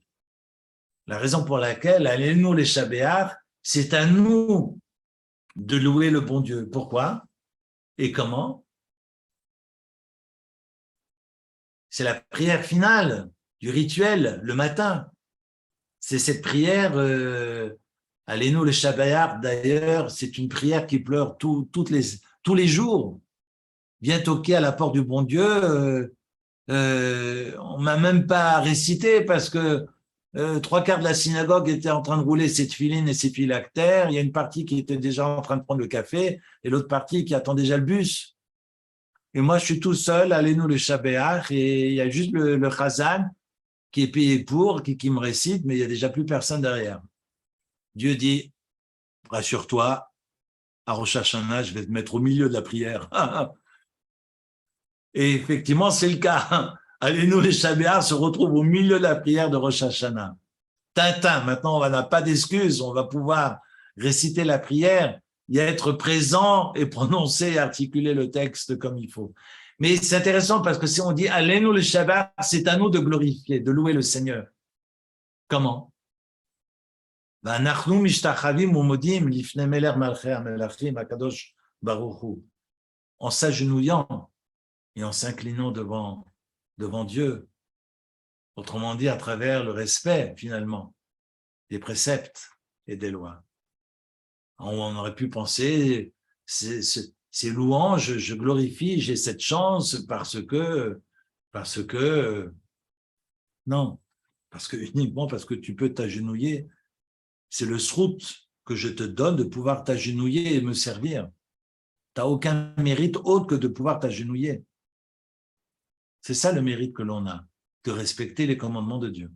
La raison pour laquelle allez-nous les Shabbat, c'est à nous de louer le bon Dieu. Pourquoi et comment? C'est la prière finale du rituel le matin. C'est cette prière, allez-nous le Shabbat, d'ailleurs, c'est une prière qui pleure tous les jours. Viens toquer à la porte du bon Dieu. On m'a même pas récité parce que 3/4 de la synagogue était en train de rouler ses tefilines et ses phylactères. Il y a une partie qui était déjà en train de prendre le café et l'autre partie qui attend déjà le bus. Et moi, je suis tout seul, allez-nous le Shabbat, et il y a juste le Chazan qui est payé pour, qui me récite, mais il n'y a déjà plus personne derrière. Dieu dit, rassure-toi, à Rosh Hashanah, je vais te mettre au milieu de la prière. Et effectivement, c'est le cas. Allez-nous les Shabbat se retrouvent au milieu de la prière de Rosh Hashanah. Tintin, maintenant, on n'a pas d'excuses, on va pouvoir réciter la prière y être présent et prononcer et articuler le texte comme il faut. Mais c'est intéressant parce que si on dit allez-nous le Shabbat, c'est à nous de glorifier, de louer le Seigneur. Comment? En s'agenouillant et en s'inclinant devant Dieu. Autrement dit, à travers le respect, finalement, des préceptes et des lois. On aurait pu penser, ces louanges, je glorifie, j'ai cette chance parce que, non, uniquement parce que tu peux t'agenouiller. C'est le srout que je te donne de pouvoir t'agenouiller et me servir. Tu n'as aucun mérite autre que de pouvoir t'agenouiller. C'est ça le mérite que l'on a, de respecter les commandements de Dieu.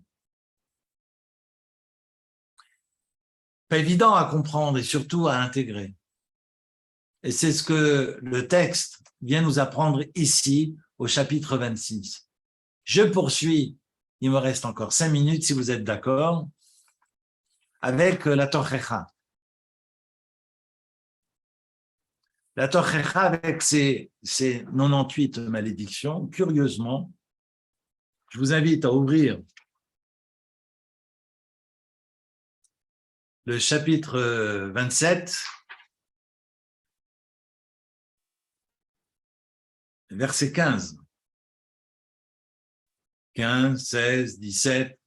Pas évident à comprendre et surtout à intégrer. Et c'est ce que le texte vient nous apprendre ici au chapitre 26. Je poursuis, il me reste encore 5 minutes si vous êtes d'accord, avec la Tochecha. La Tochecha avec ses 98 malédictions, curieusement, je vous invite à ouvrir le chapitre 27, verset 15. 15, 16, 17,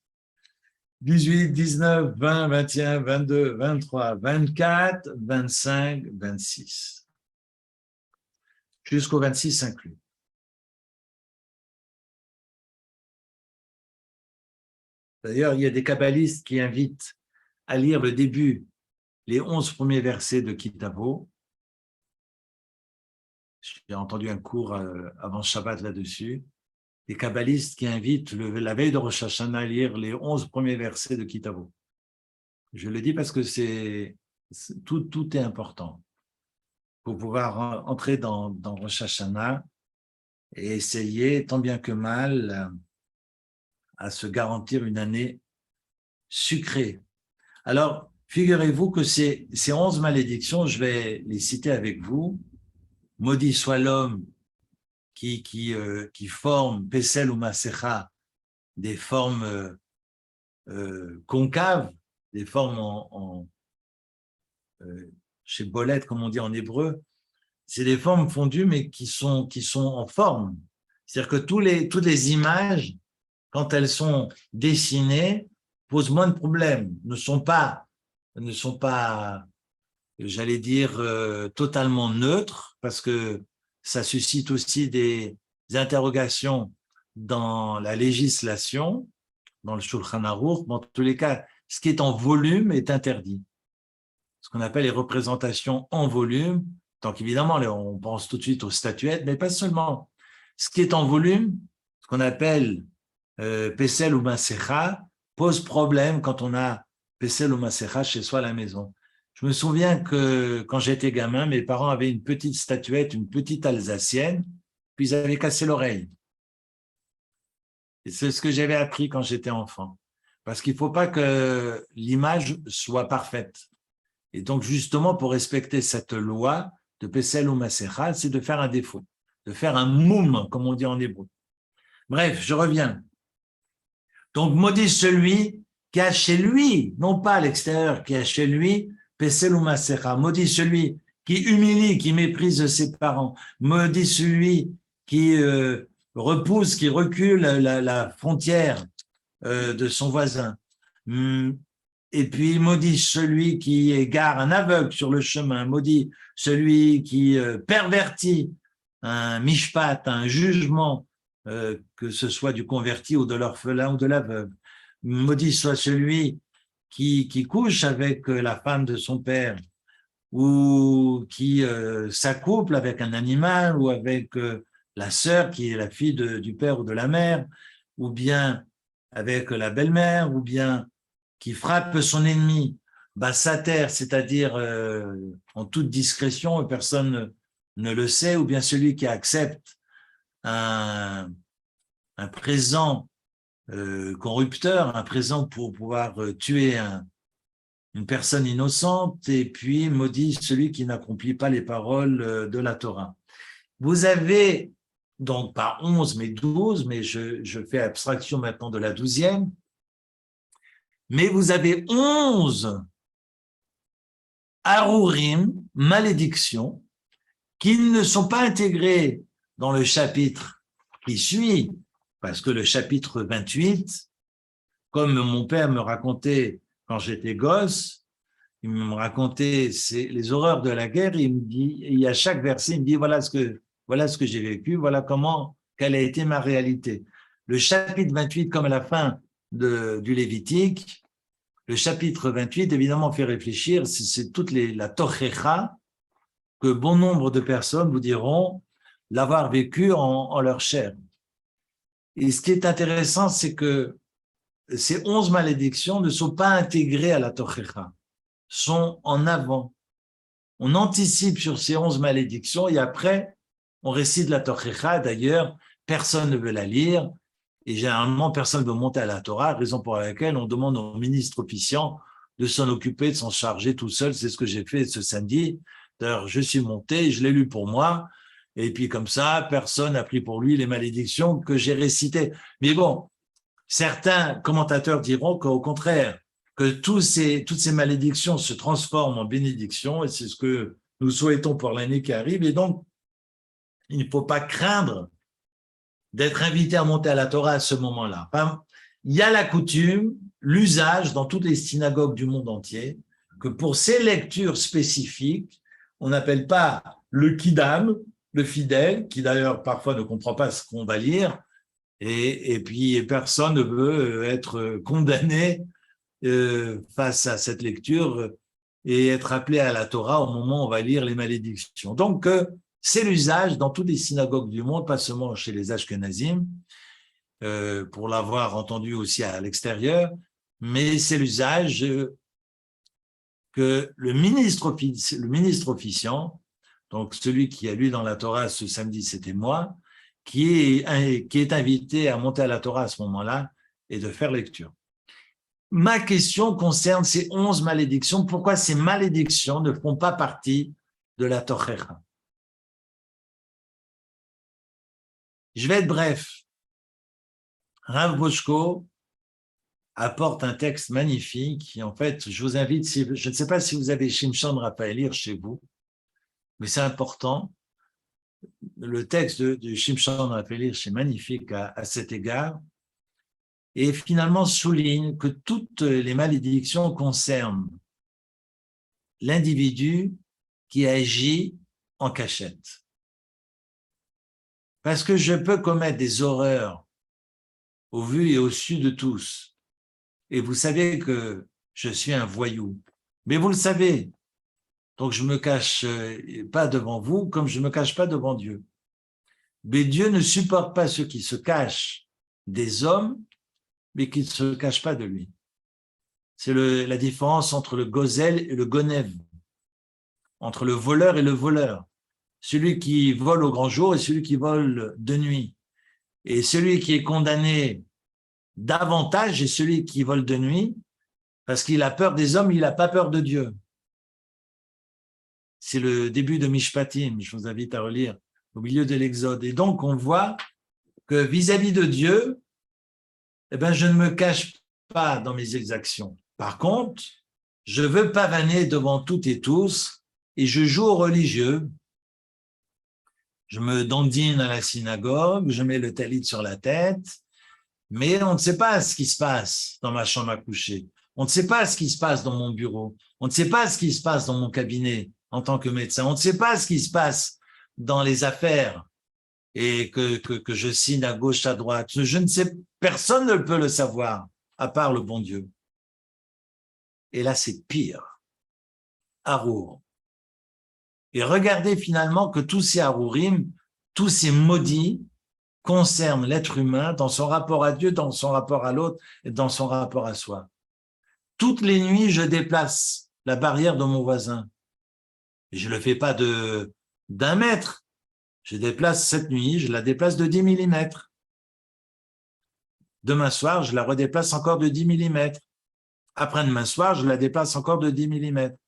18, 19, 20, 21, 22, 23, 24, 25, 26. Jusqu'au 26 inclus. D'ailleurs, il y a des kabbalistes qui invitent à lire le début, les 11 premiers versets de Kitavo. J'ai entendu un cours avant Shabbat là-dessus. Des kabbalistes qui invitent la veille de Rosh Hashanah à lire les 11 premiers versets de Kitavo. Je le dis parce que tout est important pour pouvoir entrer dans Rosh Hashanah et essayer, tant bien que mal, à se garantir une année sucrée. Alors, figurez-vous que ces 11 malédictions, je vais les citer avec vous. Maudit soit l'homme qui forme Pesel ou Masecha, des formes concaves, des formes chez Bolette, comme on dit en hébreu, c'est des formes fondues, mais qui sont en forme. C'est-à-dire que toutes les images, quand elles sont dessinées, posent moins de problèmes, ne sont pas, j'allais dire, totalement neutres, parce que ça suscite aussi des interrogations dans la législation, dans le Shulchan Aruch. Dans tous les cas, ce qui est en volume est interdit. Ce qu'on appelle les représentations en volume, donc évidemment, on pense tout de suite aux statuettes, mais pas seulement. Ce qui est en volume, ce qu'on appelle Pesel ou Masecha, pose problème quand on a Pesel ou Masecha chez soi à la maison. Je me souviens que quand j'étais gamin, mes parents avaient une petite statuette, une petite Alsacienne, puis ils avaient cassé l'oreille. Et c'est ce que j'avais appris quand j'étais enfant. Parce qu'il ne faut pas que l'image soit parfaite. Et donc, justement, pour respecter cette loi de Pesel ou Masecha, c'est de faire un défaut, de faire un moum, comme on dit en hébreu. Bref, je reviens. Donc, maudit celui qui a chez lui, non pas à l'extérieur, qui a chez lui, Pesel ou Masecha. Maudit celui qui humilie, qui méprise ses parents. Maudit celui qui repousse, qui recule la frontière de son voisin. Et puis, maudit celui qui égare un aveugle sur le chemin. Maudit celui qui pervertit un mishpat, un jugement, que ce soit du converti ou de l'orphelin ou de la veuve. Maudit soit celui qui couche avec la femme de son père ou qui s'accouple avec un animal ou avec la sœur qui est la fille du père ou de la mère, ou bien avec la belle-mère, ou bien qui frappe son ennemi, bassater, c'est-à-dire en toute discrétion, personne ne le sait, ou bien celui qui accepte un présent corrupteur, un présent pour pouvoir tuer une personne innocente, et puis maudit celui qui n'accomplit pas les paroles de la Torah. Vous avez, donc pas 11 mais 12, mais je fais abstraction maintenant de la 12e, mais vous avez 11 arurim, malédictions, qui ne sont pas intégrées dans le chapitre qui suit, parce que le chapitre 28, comme mon père me racontait quand j'étais gosse, il me racontait les horreurs de la guerre, il me dit, et à chaque verset, il me dit, voilà ce que j'ai vécu, voilà quelle a été ma réalité. Le chapitre 28, comme à la fin du Lévitique, le chapitre 28, évidemment, fait réfléchir, c'est toute la tochecha que bon nombre de personnes vous diront l'avoir vécu en leur chair. Et ce qui est intéressant, c'est que ces 11 malédictions ne sont pas intégrées à la tochecha, sont en avant. On anticipe sur ces 11 malédictions et après, on récite la tochecha. D'ailleurs, personne ne veut la lire et généralement, personne ne veut monter à la Torah, raison pour laquelle on demande au ministre officiant de s'en occuper, de s'en charger tout seul. C'est ce que j'ai fait ce samedi. D'ailleurs, je suis monté, je l'ai lu pour moi. Et puis comme ça, personne n'a pris pour lui les malédictions que j'ai récitées. Mais bon, certains commentateurs diront qu'au contraire, que toutes ces malédictions se transforment en bénédictions, et c'est ce que nous souhaitons pour l'année qui arrive. Et donc, il ne faut pas craindre d'être invité à monter à la Torah à ce moment-là. Enfin, il y a la coutume, l'usage dans toutes les synagogues du monde entier, que pour ces lectures spécifiques, on n'appelle pas le kidam, le fidèle, qui d'ailleurs parfois ne comprend pas ce qu'on va lire, et puis personne ne veut être condamné face à cette lecture et être appelé à la Torah au moment où on va lire les malédictions. Donc, c'est l'usage dans toutes les synagogues du monde, pas seulement chez les Ashkenazim, pour l'avoir entendu aussi à l'extérieur, mais c'est l'usage que le ministre officiant, donc celui qui a lu dans la Torah ce samedi, c'était moi, qui est invité à monter à la Torah à ce moment-là et de faire lecture. Ma question concerne ces 11 malédictions. Pourquoi ces malédictions ne font pas partie de la Tochecha? Je vais être bref. Rav Boshko apporte un texte magnifique. Et en fait, je vous invite, je ne sais pas si vous avez Shimshon Raphaël chez vous, mais c'est important. Le texte de Shimshon Raphaël est magnifique à cet égard. Et finalement souligne que toutes les malédictions concernent l'individu qui agit en cachette. Parce que je peux commettre des horreurs au vu et au su de tous. Et vous savez que je suis un voyou. Mais vous le savez. Donc je ne me cache pas devant vous comme je ne me cache pas devant Dieu. Mais Dieu ne supporte pas ceux qui se cachent des hommes, mais qui ne se cachent pas de lui. C'est la différence entre le gozel et le gonev, entre le voleur et le voleur. Celui qui vole au grand jour et celui qui vole de nuit. Et celui qui est condamné davantage est celui qui vole de nuit, parce qu'il a peur des hommes, il n'a pas peur de Dieu. C'est le début de Mishpatim, je vous invite à relire, au milieu de l'Exode. Et donc, on voit que vis-à-vis de Dieu, eh ben, je ne me cache pas dans mes exactions. Par contre, je veux pavaner devant toutes et tous, et je joue au religieux. Je me dandine à la synagogue, je mets le talit sur la tête, mais on ne sait pas ce qui se passe dans ma chambre à coucher. On ne sait pas ce qui se passe dans mon bureau. On ne sait pas ce qui se passe dans mon cabinet en tant que médecin. On ne sait pas ce qui se passe dans les affaires et que je signe à gauche, à droite. Je ne sais, personne ne peut le savoir, à part le bon Dieu. Et là, c'est pire. Arour. Et regardez finalement que tous ces Arourim, tous ces maudits concernent l'être humain dans son rapport à Dieu, dans son rapport à l'autre et dans son rapport à soi. Toutes les nuits, je déplace la barrière de mon voisin. Et je ne le fais pas d'1 mètre. Je déplace cette nuit, je la déplace de 10 millimètres. Demain soir, je la redéplace encore de 10 millimètres. Après-demain soir, je la déplace encore de 10 millimètres.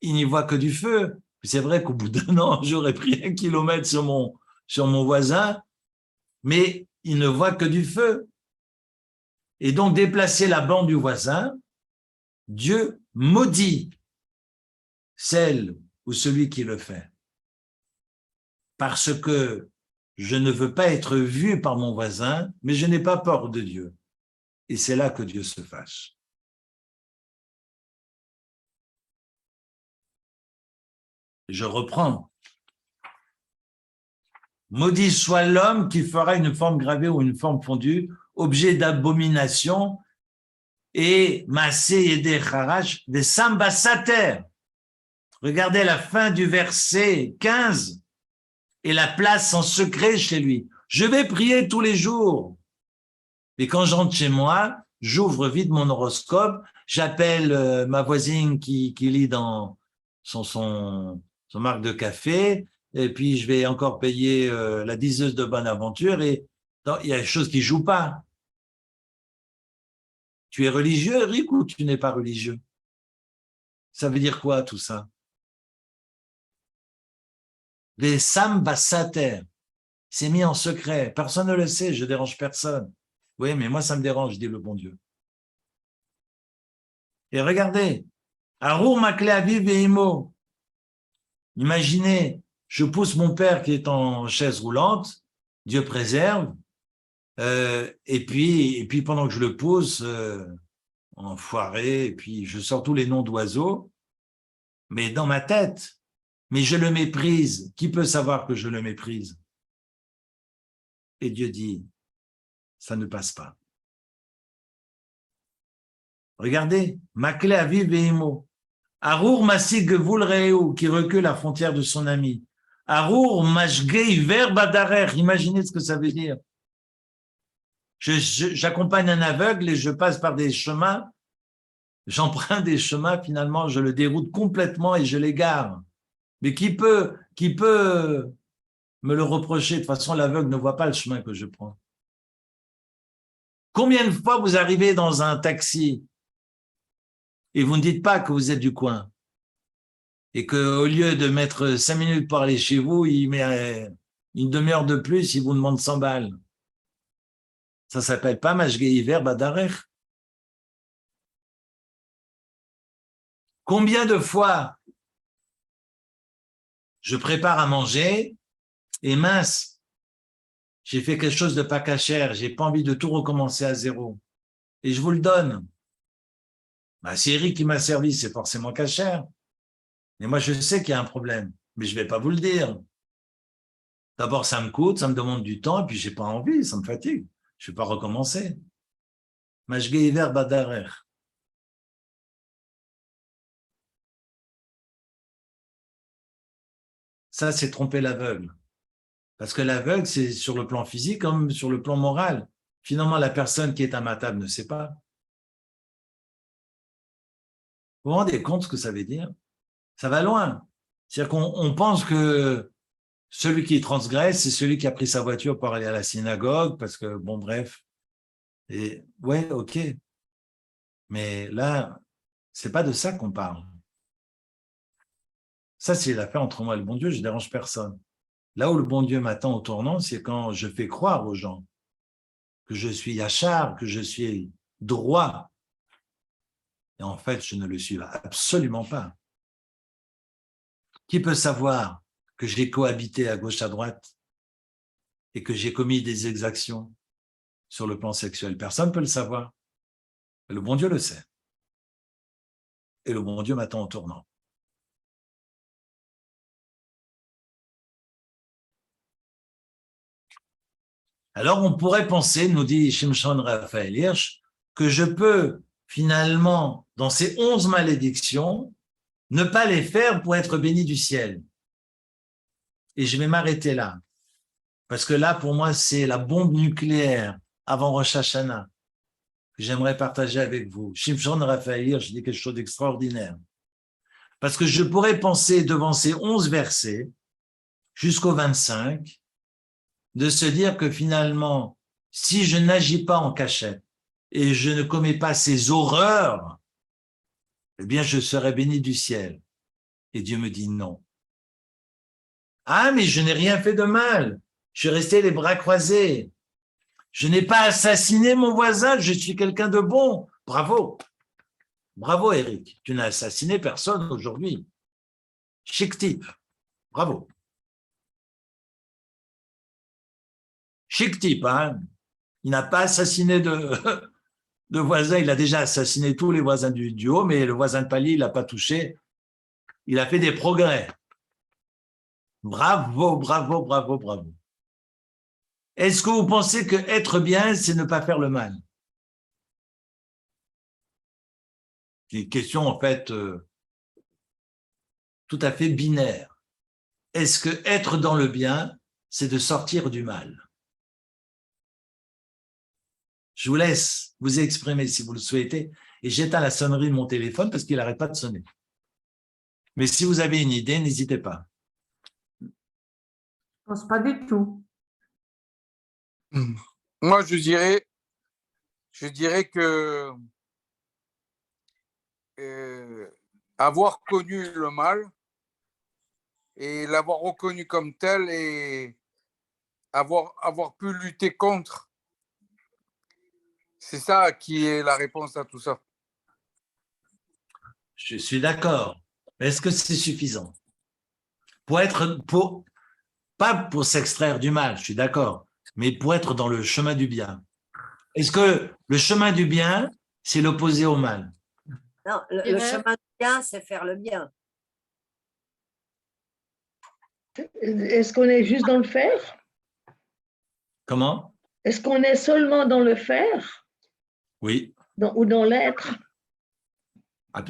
Il n'y voit que du feu. C'est vrai qu'au bout d'1 an, j'aurais pris 1 kilomètre sur mon voisin, mais il ne voit que du feu. Et donc, déplacer la bande du voisin, Dieu maudit celle ou celui qui le fait. Parce que je ne veux pas être vu par mon voisin, mais je n'ai pas peur de Dieu. Et c'est là que Dieu se fâche. Je reprends. Maudit soit l'homme qui fera une forme gravée ou une forme fondue, objet d'abomination, et massé et des harash, des sambasater. Regardez la fin du verset 15 et la place en secret chez lui. Je vais prier tous les jours. Et quand j'entre chez moi, j'ouvre vite mon horoscope, j'appelle ma voisine qui lit dans son marque de café, et puis je vais encore payer la diseuse de bonne aventure, et non, il y a des choses qui ne jouent pas. Tu es religieux, Eric, ou tu n'es pas religieux? Ça veut dire quoi tout ça? Les sambasater, c'est mis en secret, personne ne le sait, je dérange personne. Oui, mais moi ça me dérange, dit le bon Dieu. Et regardez, Arour Makle Aviv et Imo. Imaginez, je pousse mon père qui est en chaise roulante, Dieu préserve, et puis pendant que je le pousse, enfoiré, et puis je sors tous les noms d'oiseaux, mais dans ma tête, mais je le méprise. Qui peut savoir que je le méprise? Et Dieu dit, ça ne passe pas. Regardez, Makle Aviv et Imo. Arour Masig Gevul Reu, qui recule la frontière de son ami. Arour Mashgei Ver Badarer, imaginez ce que ça veut dire. J'accompagne un aveugle et je passe par des chemins, j'emprunte des chemins, finalement, je le déroute complètement et je l'égare. Mais qui peut me le reprocher? De toute façon, l'aveugle ne voit pas le chemin que je prends. Combien de fois vous arrivez dans un taxi et vous ne dites pas que vous êtes du coin, et qu'au lieu de mettre 5 minutes pour aller chez vous, il met une demi-heure de plus, il vous demande 100 balles. Ça ne s'appelle pas Mashgei Iver Badarer. Combien de fois je prépare à manger et mince, j'ai fait quelque chose de pas cachère, j'ai pas envie de tout recommencer à zéro. Et je vous le donne. Bah, c'est Eric qui m'a servi, c'est forcément cachère. Mais moi, je sais qu'il y a un problème, mais je vais pas vous le dire. D'abord, ça me coûte, ça me demande du temps, et puis j'ai pas envie, ça me fatigue. Je vais pas recommencer. Mashgei Iver Badarer. Ça, c'est tromper l'aveugle. Parce que l'aveugle, c'est sur le plan physique comme sur le plan moral. Finalement, la personne qui est à ma table ne sait pas. Vous vous rendez compte ce que ça veut dire? Ça va loin. C'est-à-dire qu'on pense que celui qui transgresse, c'est celui qui a pris sa voiture pour aller à la synagogue, parce que, bon, bref. Et ouais, ok. Mais là, c'est pas de ça qu'on parle. Ça, c'est l'affaire entre moi et le bon Dieu, je dérange personne. Là où le bon Dieu m'attend au tournant, c'est quand je fais croire aux gens que je suis yachar, que je suis droit. Et en fait, je ne le suis absolument pas. Qui peut savoir que j'ai cohabité à gauche, à droite et que j'ai commis des exactions sur le plan sexuel? Personne ne peut le savoir. Le bon Dieu le sait. Et le bon Dieu m'attend au tournant. Alors, on pourrait penser, nous dit Shimshon Raphaël Hirsch, que je peux finalement, dans ces 11 malédictions, ne pas les faire pour être béni du ciel. Et je vais m'arrêter là. Parce que là, pour moi, c'est la bombe nucléaire avant Rosh Hashanah que j'aimerais partager avec vous. Shimshon Raphaël Hirsch dit quelque chose d'extraordinaire. Parce que je pourrais penser devant ces 11 versets, jusqu'au 25, de se dire que finalement, si je n'agis pas en cachette et je ne commets pas ces horreurs, eh bien, je serai béni du ciel. Et Dieu me dit non. Ah, mais je n'ai rien fait de mal. Je suis resté les bras croisés. Je n'ai pas assassiné mon voisin. Je suis quelqu'un de bon. Bravo. Bravo, Eric. Tu n'as assassiné personne aujourd'hui. Chic type. Bravo. Chic type, hein. Il n'a pas assassiné de voisin. Il a déjà assassiné tous les voisins du haut, mais le voisin de palier, il n'a pas touché. Il a fait des progrès. Bravo, bravo, bravo, bravo. Est-ce que vous pensez que être bien, c'est ne pas faire le mal? C'est une question, en fait, tout à fait binaire. Est-ce que être dans le bien, c'est de sortir du mal? Je vous laisse vous exprimer si vous le souhaitez, et j'éteins la sonnerie de mon téléphone parce qu'il n'arrête pas de sonner. Mais si vous avez une idée, n'hésitez pas. Je ne pense pas du tout. Moi, je dirais que avoir connu le mal et l'avoir reconnu comme tel et avoir pu lutter contre, c'est ça qui est la réponse à tout ça. Je suis d'accord. Mais est-ce que c'est suffisant? Pas pour s'extraire du mal, je suis d'accord, mais pour être dans le chemin du bien. Est-ce que le chemin du bien, c'est l'opposé au mal? Non, le chemin du bien, c'est faire le bien. Est-ce qu'on est juste dans le faire? Comment? Est-ce qu'on est seulement dans le faire? Oui. Ou dans l'être?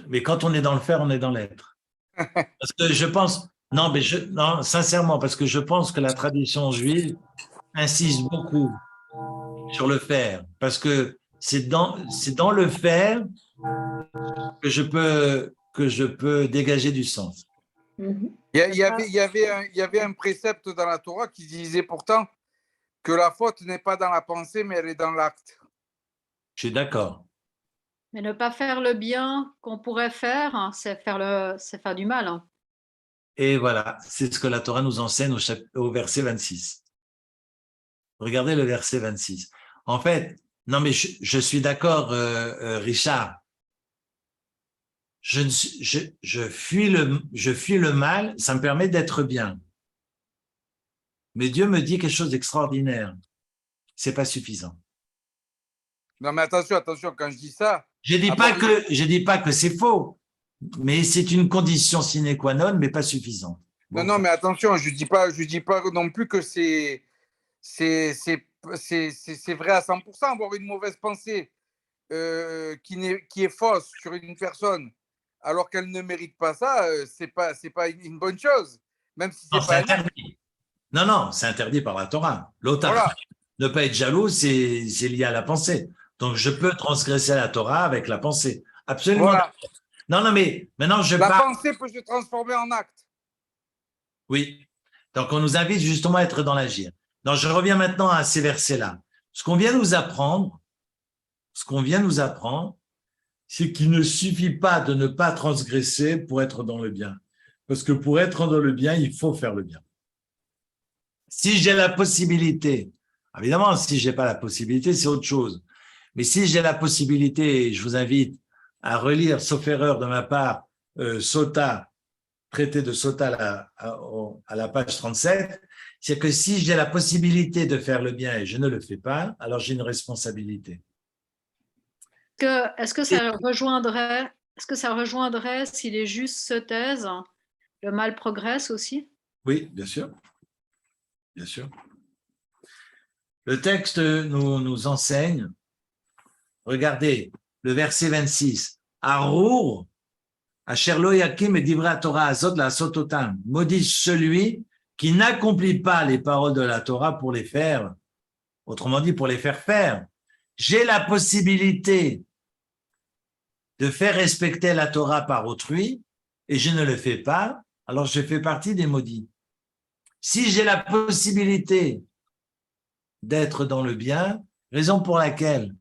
Mais quand on est dans le faire, on est dans l'être. Parce que je pense, non, sincèrement, parce que je pense que la tradition juive insiste beaucoup sur le faire, parce que c'est dans le faire que je peux dégager du sens. Il y avait un précepte dans la Torah qui disait pourtant que la faute n'est pas dans la pensée, mais elle est dans l'acte. Je suis d'accord. Mais ne pas faire le bien qu'on pourrait faire, hein, c'est faire du mal. Hein. Et voilà, c'est ce que la Torah nous enseigne au verset 26. Regardez le verset 26. En fait, non mais je suis d'accord, Richard. Je fuis le mal, ça me permet d'être bien. Mais Dieu me dit quelque chose d'extraordinaire. C'est pas suffisant. Non mais attention, quand je dis ça… Je dis pas que c'est faux, mais c'est une condition sine qua non, mais pas suffisante. Bon, non, mais attention, je dis pas non plus que c'est vrai à 100%. Avoir une mauvaise pensée qui est fausse sur une personne alors qu'elle ne mérite pas ça, c'est pas une bonne chose. Même si c'est pas interdit. Non, c'est interdit par la Torah. L'autre, voilà. Ne pas être jaloux, c'est lié à la pensée. Donc, je peux transgresser la Torah avec la pensée. Absolument. Voilà. Non, non, mais maintenant je La parle. pensée peut se transformer en acte. Oui. Donc, on nous invite justement à être dans l'agir. Donc, je reviens maintenant à ces versets-là. Ce qu'on vient nous apprendre, c'est qu'il ne suffit pas de ne pas transgresser pour être dans le bien. Parce que pour être dans le bien, il faut faire le bien. Si j'ai la possibilité, évidemment, si j'ai pas la possibilité, c'est autre chose. Mais si j'ai la possibilité, je vous invite à relire, sauf erreur de ma part, Sota, traité de Sota à la page 37, c'est que si j'ai la possibilité de faire le bien et je ne le fais pas, alors j'ai une responsabilité. Est-ce que ça rejoindrait si les justes se taisent, le mal progresse aussi? Oui, bien sûr. Bien sûr. Le texte nous enseigne, regardez, le verset 26, Arour, Asher lo yakim et divra Torah azot la sototam, maudit celui qui n'accomplit pas les paroles de la Torah pour les faire, autrement dit pour les faire faire. J'ai la possibilité de faire respecter la Torah par autrui et je ne le fais pas, alors je fais partie des maudits. Si j'ai la possibilité d'être dans le bien, raison pour laquelle,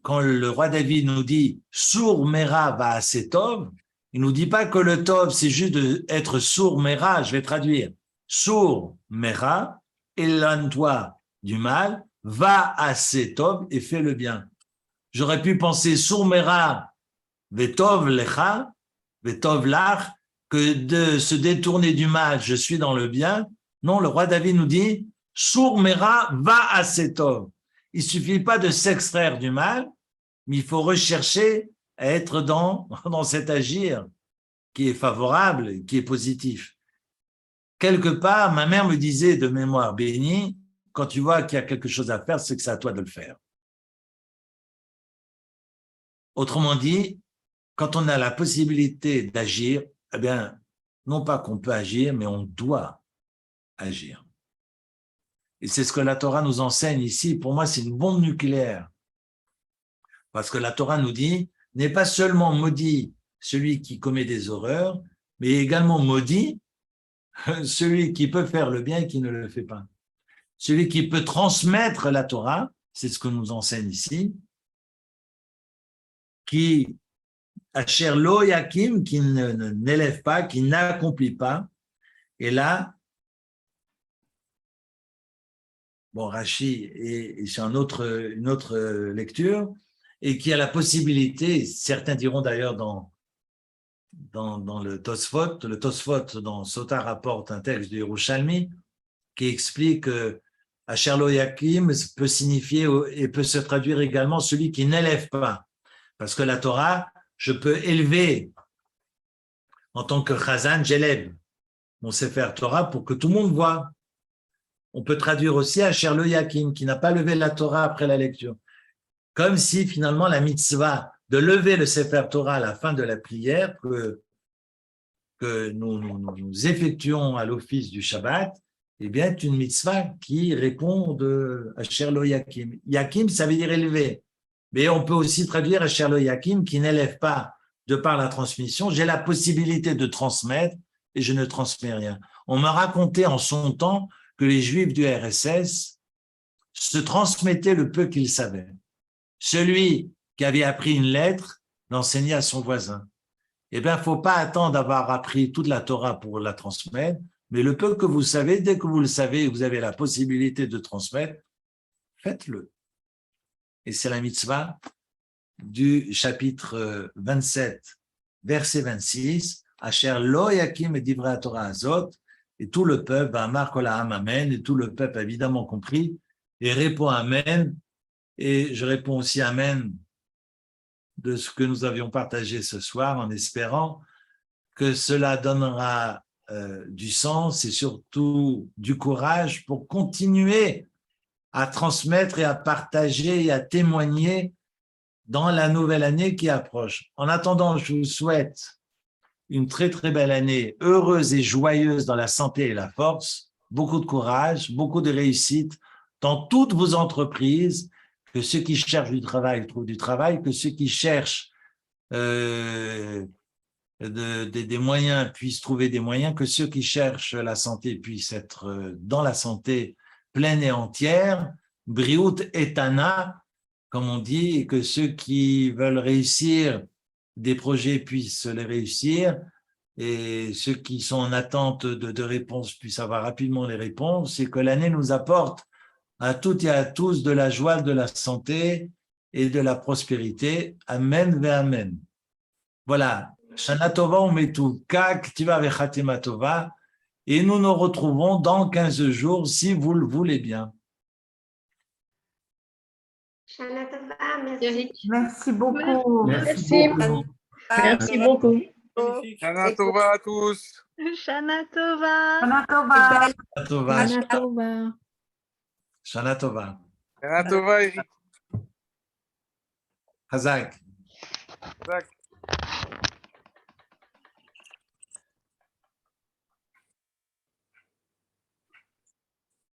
quand le roi David nous dit « Sour mera va assez tov », il nous dit pas que le tov, c'est juste d'être sourd mera, je vais traduire. Sourd mera, éloigne-toi du mal, va assez tov et fais le bien. J'aurais pu penser sourd mera, vetov lecha, vetov lach, que de se détourner du mal, je suis dans le bien. Non, le roi David nous dit sourd mera, va assez tov. Il suffit pas de s'extraire du mal, mais il faut rechercher à être dans cet agir qui est favorable, qui est positif. Quelque part, ma mère me disait de mémoire bénie, quand tu vois qu'il y a quelque chose à faire, c'est que c'est à toi de le faire. Autrement dit, quand on a la possibilité d'agir, eh bien, non pas qu'on peut agir, mais on doit agir. Et c'est ce que la Torah nous enseigne ici. Pour moi, c'est une bombe nucléaire. Parce que la Torah nous dit, n'est pas seulement maudit celui qui commet des horreurs, mais également maudit celui qui peut faire le bien et qui ne le fait pas. Celui qui peut transmettre la Torah, c'est ce que nous enseigne ici, qui Asher lo yakim, qui n'élève pas, qui n'accomplit pas. Et là, bon, Rashi est sur une autre lecture, et qui a la possibilité, certains diront d'ailleurs dans le Tosfot dans Sota rapporte un texte du Yerushalmi qui explique que Asher lo yakim peut signifier et peut se traduire également celui qui n'élève pas. Parce que la Torah, je peux élever en tant que Chazan, j'élève mon Sefer Torah pour que tout le monde voit. On peut traduire aussi Asher lo yakim, qui n'a pas levé la Torah après la lecture. Comme si finalement la mitzvah de lever le Sefer Torah à la fin de la prière que nous effectuons à l'office du Shabbat, eh bien, est une mitzvah qui répond de Asher lo yakim. Yakim, ça veut dire élever. Mais on peut aussi traduire Asher lo yakim, qui n'élève pas de par la transmission. J'ai la possibilité de transmettre et je ne transmets rien. On m'a raconté en son temps que les Juifs du RSS se transmettaient le peu qu'ils savaient. Celui qui avait appris une lettre l'enseignait à son voisin. Eh bien, il ne faut pas attendre d'avoir appris toute la Torah pour la transmettre, mais le peu que vous savez, dès que vous le savez et vous avez la possibilité de transmettre, faites-le. Et c'est la mitzvah du chapitre 27, verset 26, Asher lo yakim et divrei Torah azot, et tout le peuple, Amar kol ha'am amen, et tout le peuple a évidemment compris, et répond amen, et je réponds aussi amen de ce que nous avions partagé ce soir, en espérant que cela donnera du sens et surtout du courage pour continuer à transmettre et à partager et à témoigner dans la nouvelle année qui approche. En attendant, je vous souhaite une très très belle année, heureuse et joyeuse dans la santé et la force, beaucoup de courage, beaucoup de réussite dans toutes vos entreprises, que ceux qui cherchent du travail trouvent du travail, que ceux qui cherchent des moyens puissent trouver des moyens, que ceux qui cherchent la santé puissent être dans la santé pleine et entière, Briut etana, comme on dit, et que ceux qui veulent réussir des projets puissent les réussir, et ceux qui sont en attente de réponses puissent avoir rapidement les réponses, et que l'année nous apporte à toutes et à tous de la joie, de la santé et de la prospérité. Amen ve amen. Voilà. Shana Tova, on met tout. K'tiva ve Chatima Tova. Et nous nous retrouvons dans 15 jours, si vous le voulez bien. Shana Tova, merci. Eric. Merci beaucoup. Merci. beaucoup. Merci beaucoup. Shana Tova à tous. Shana Tova. Shana Tova. Shana Tova. Shana Tova. Shana Tova. Shana Tova, Eric. Hazak. Zach.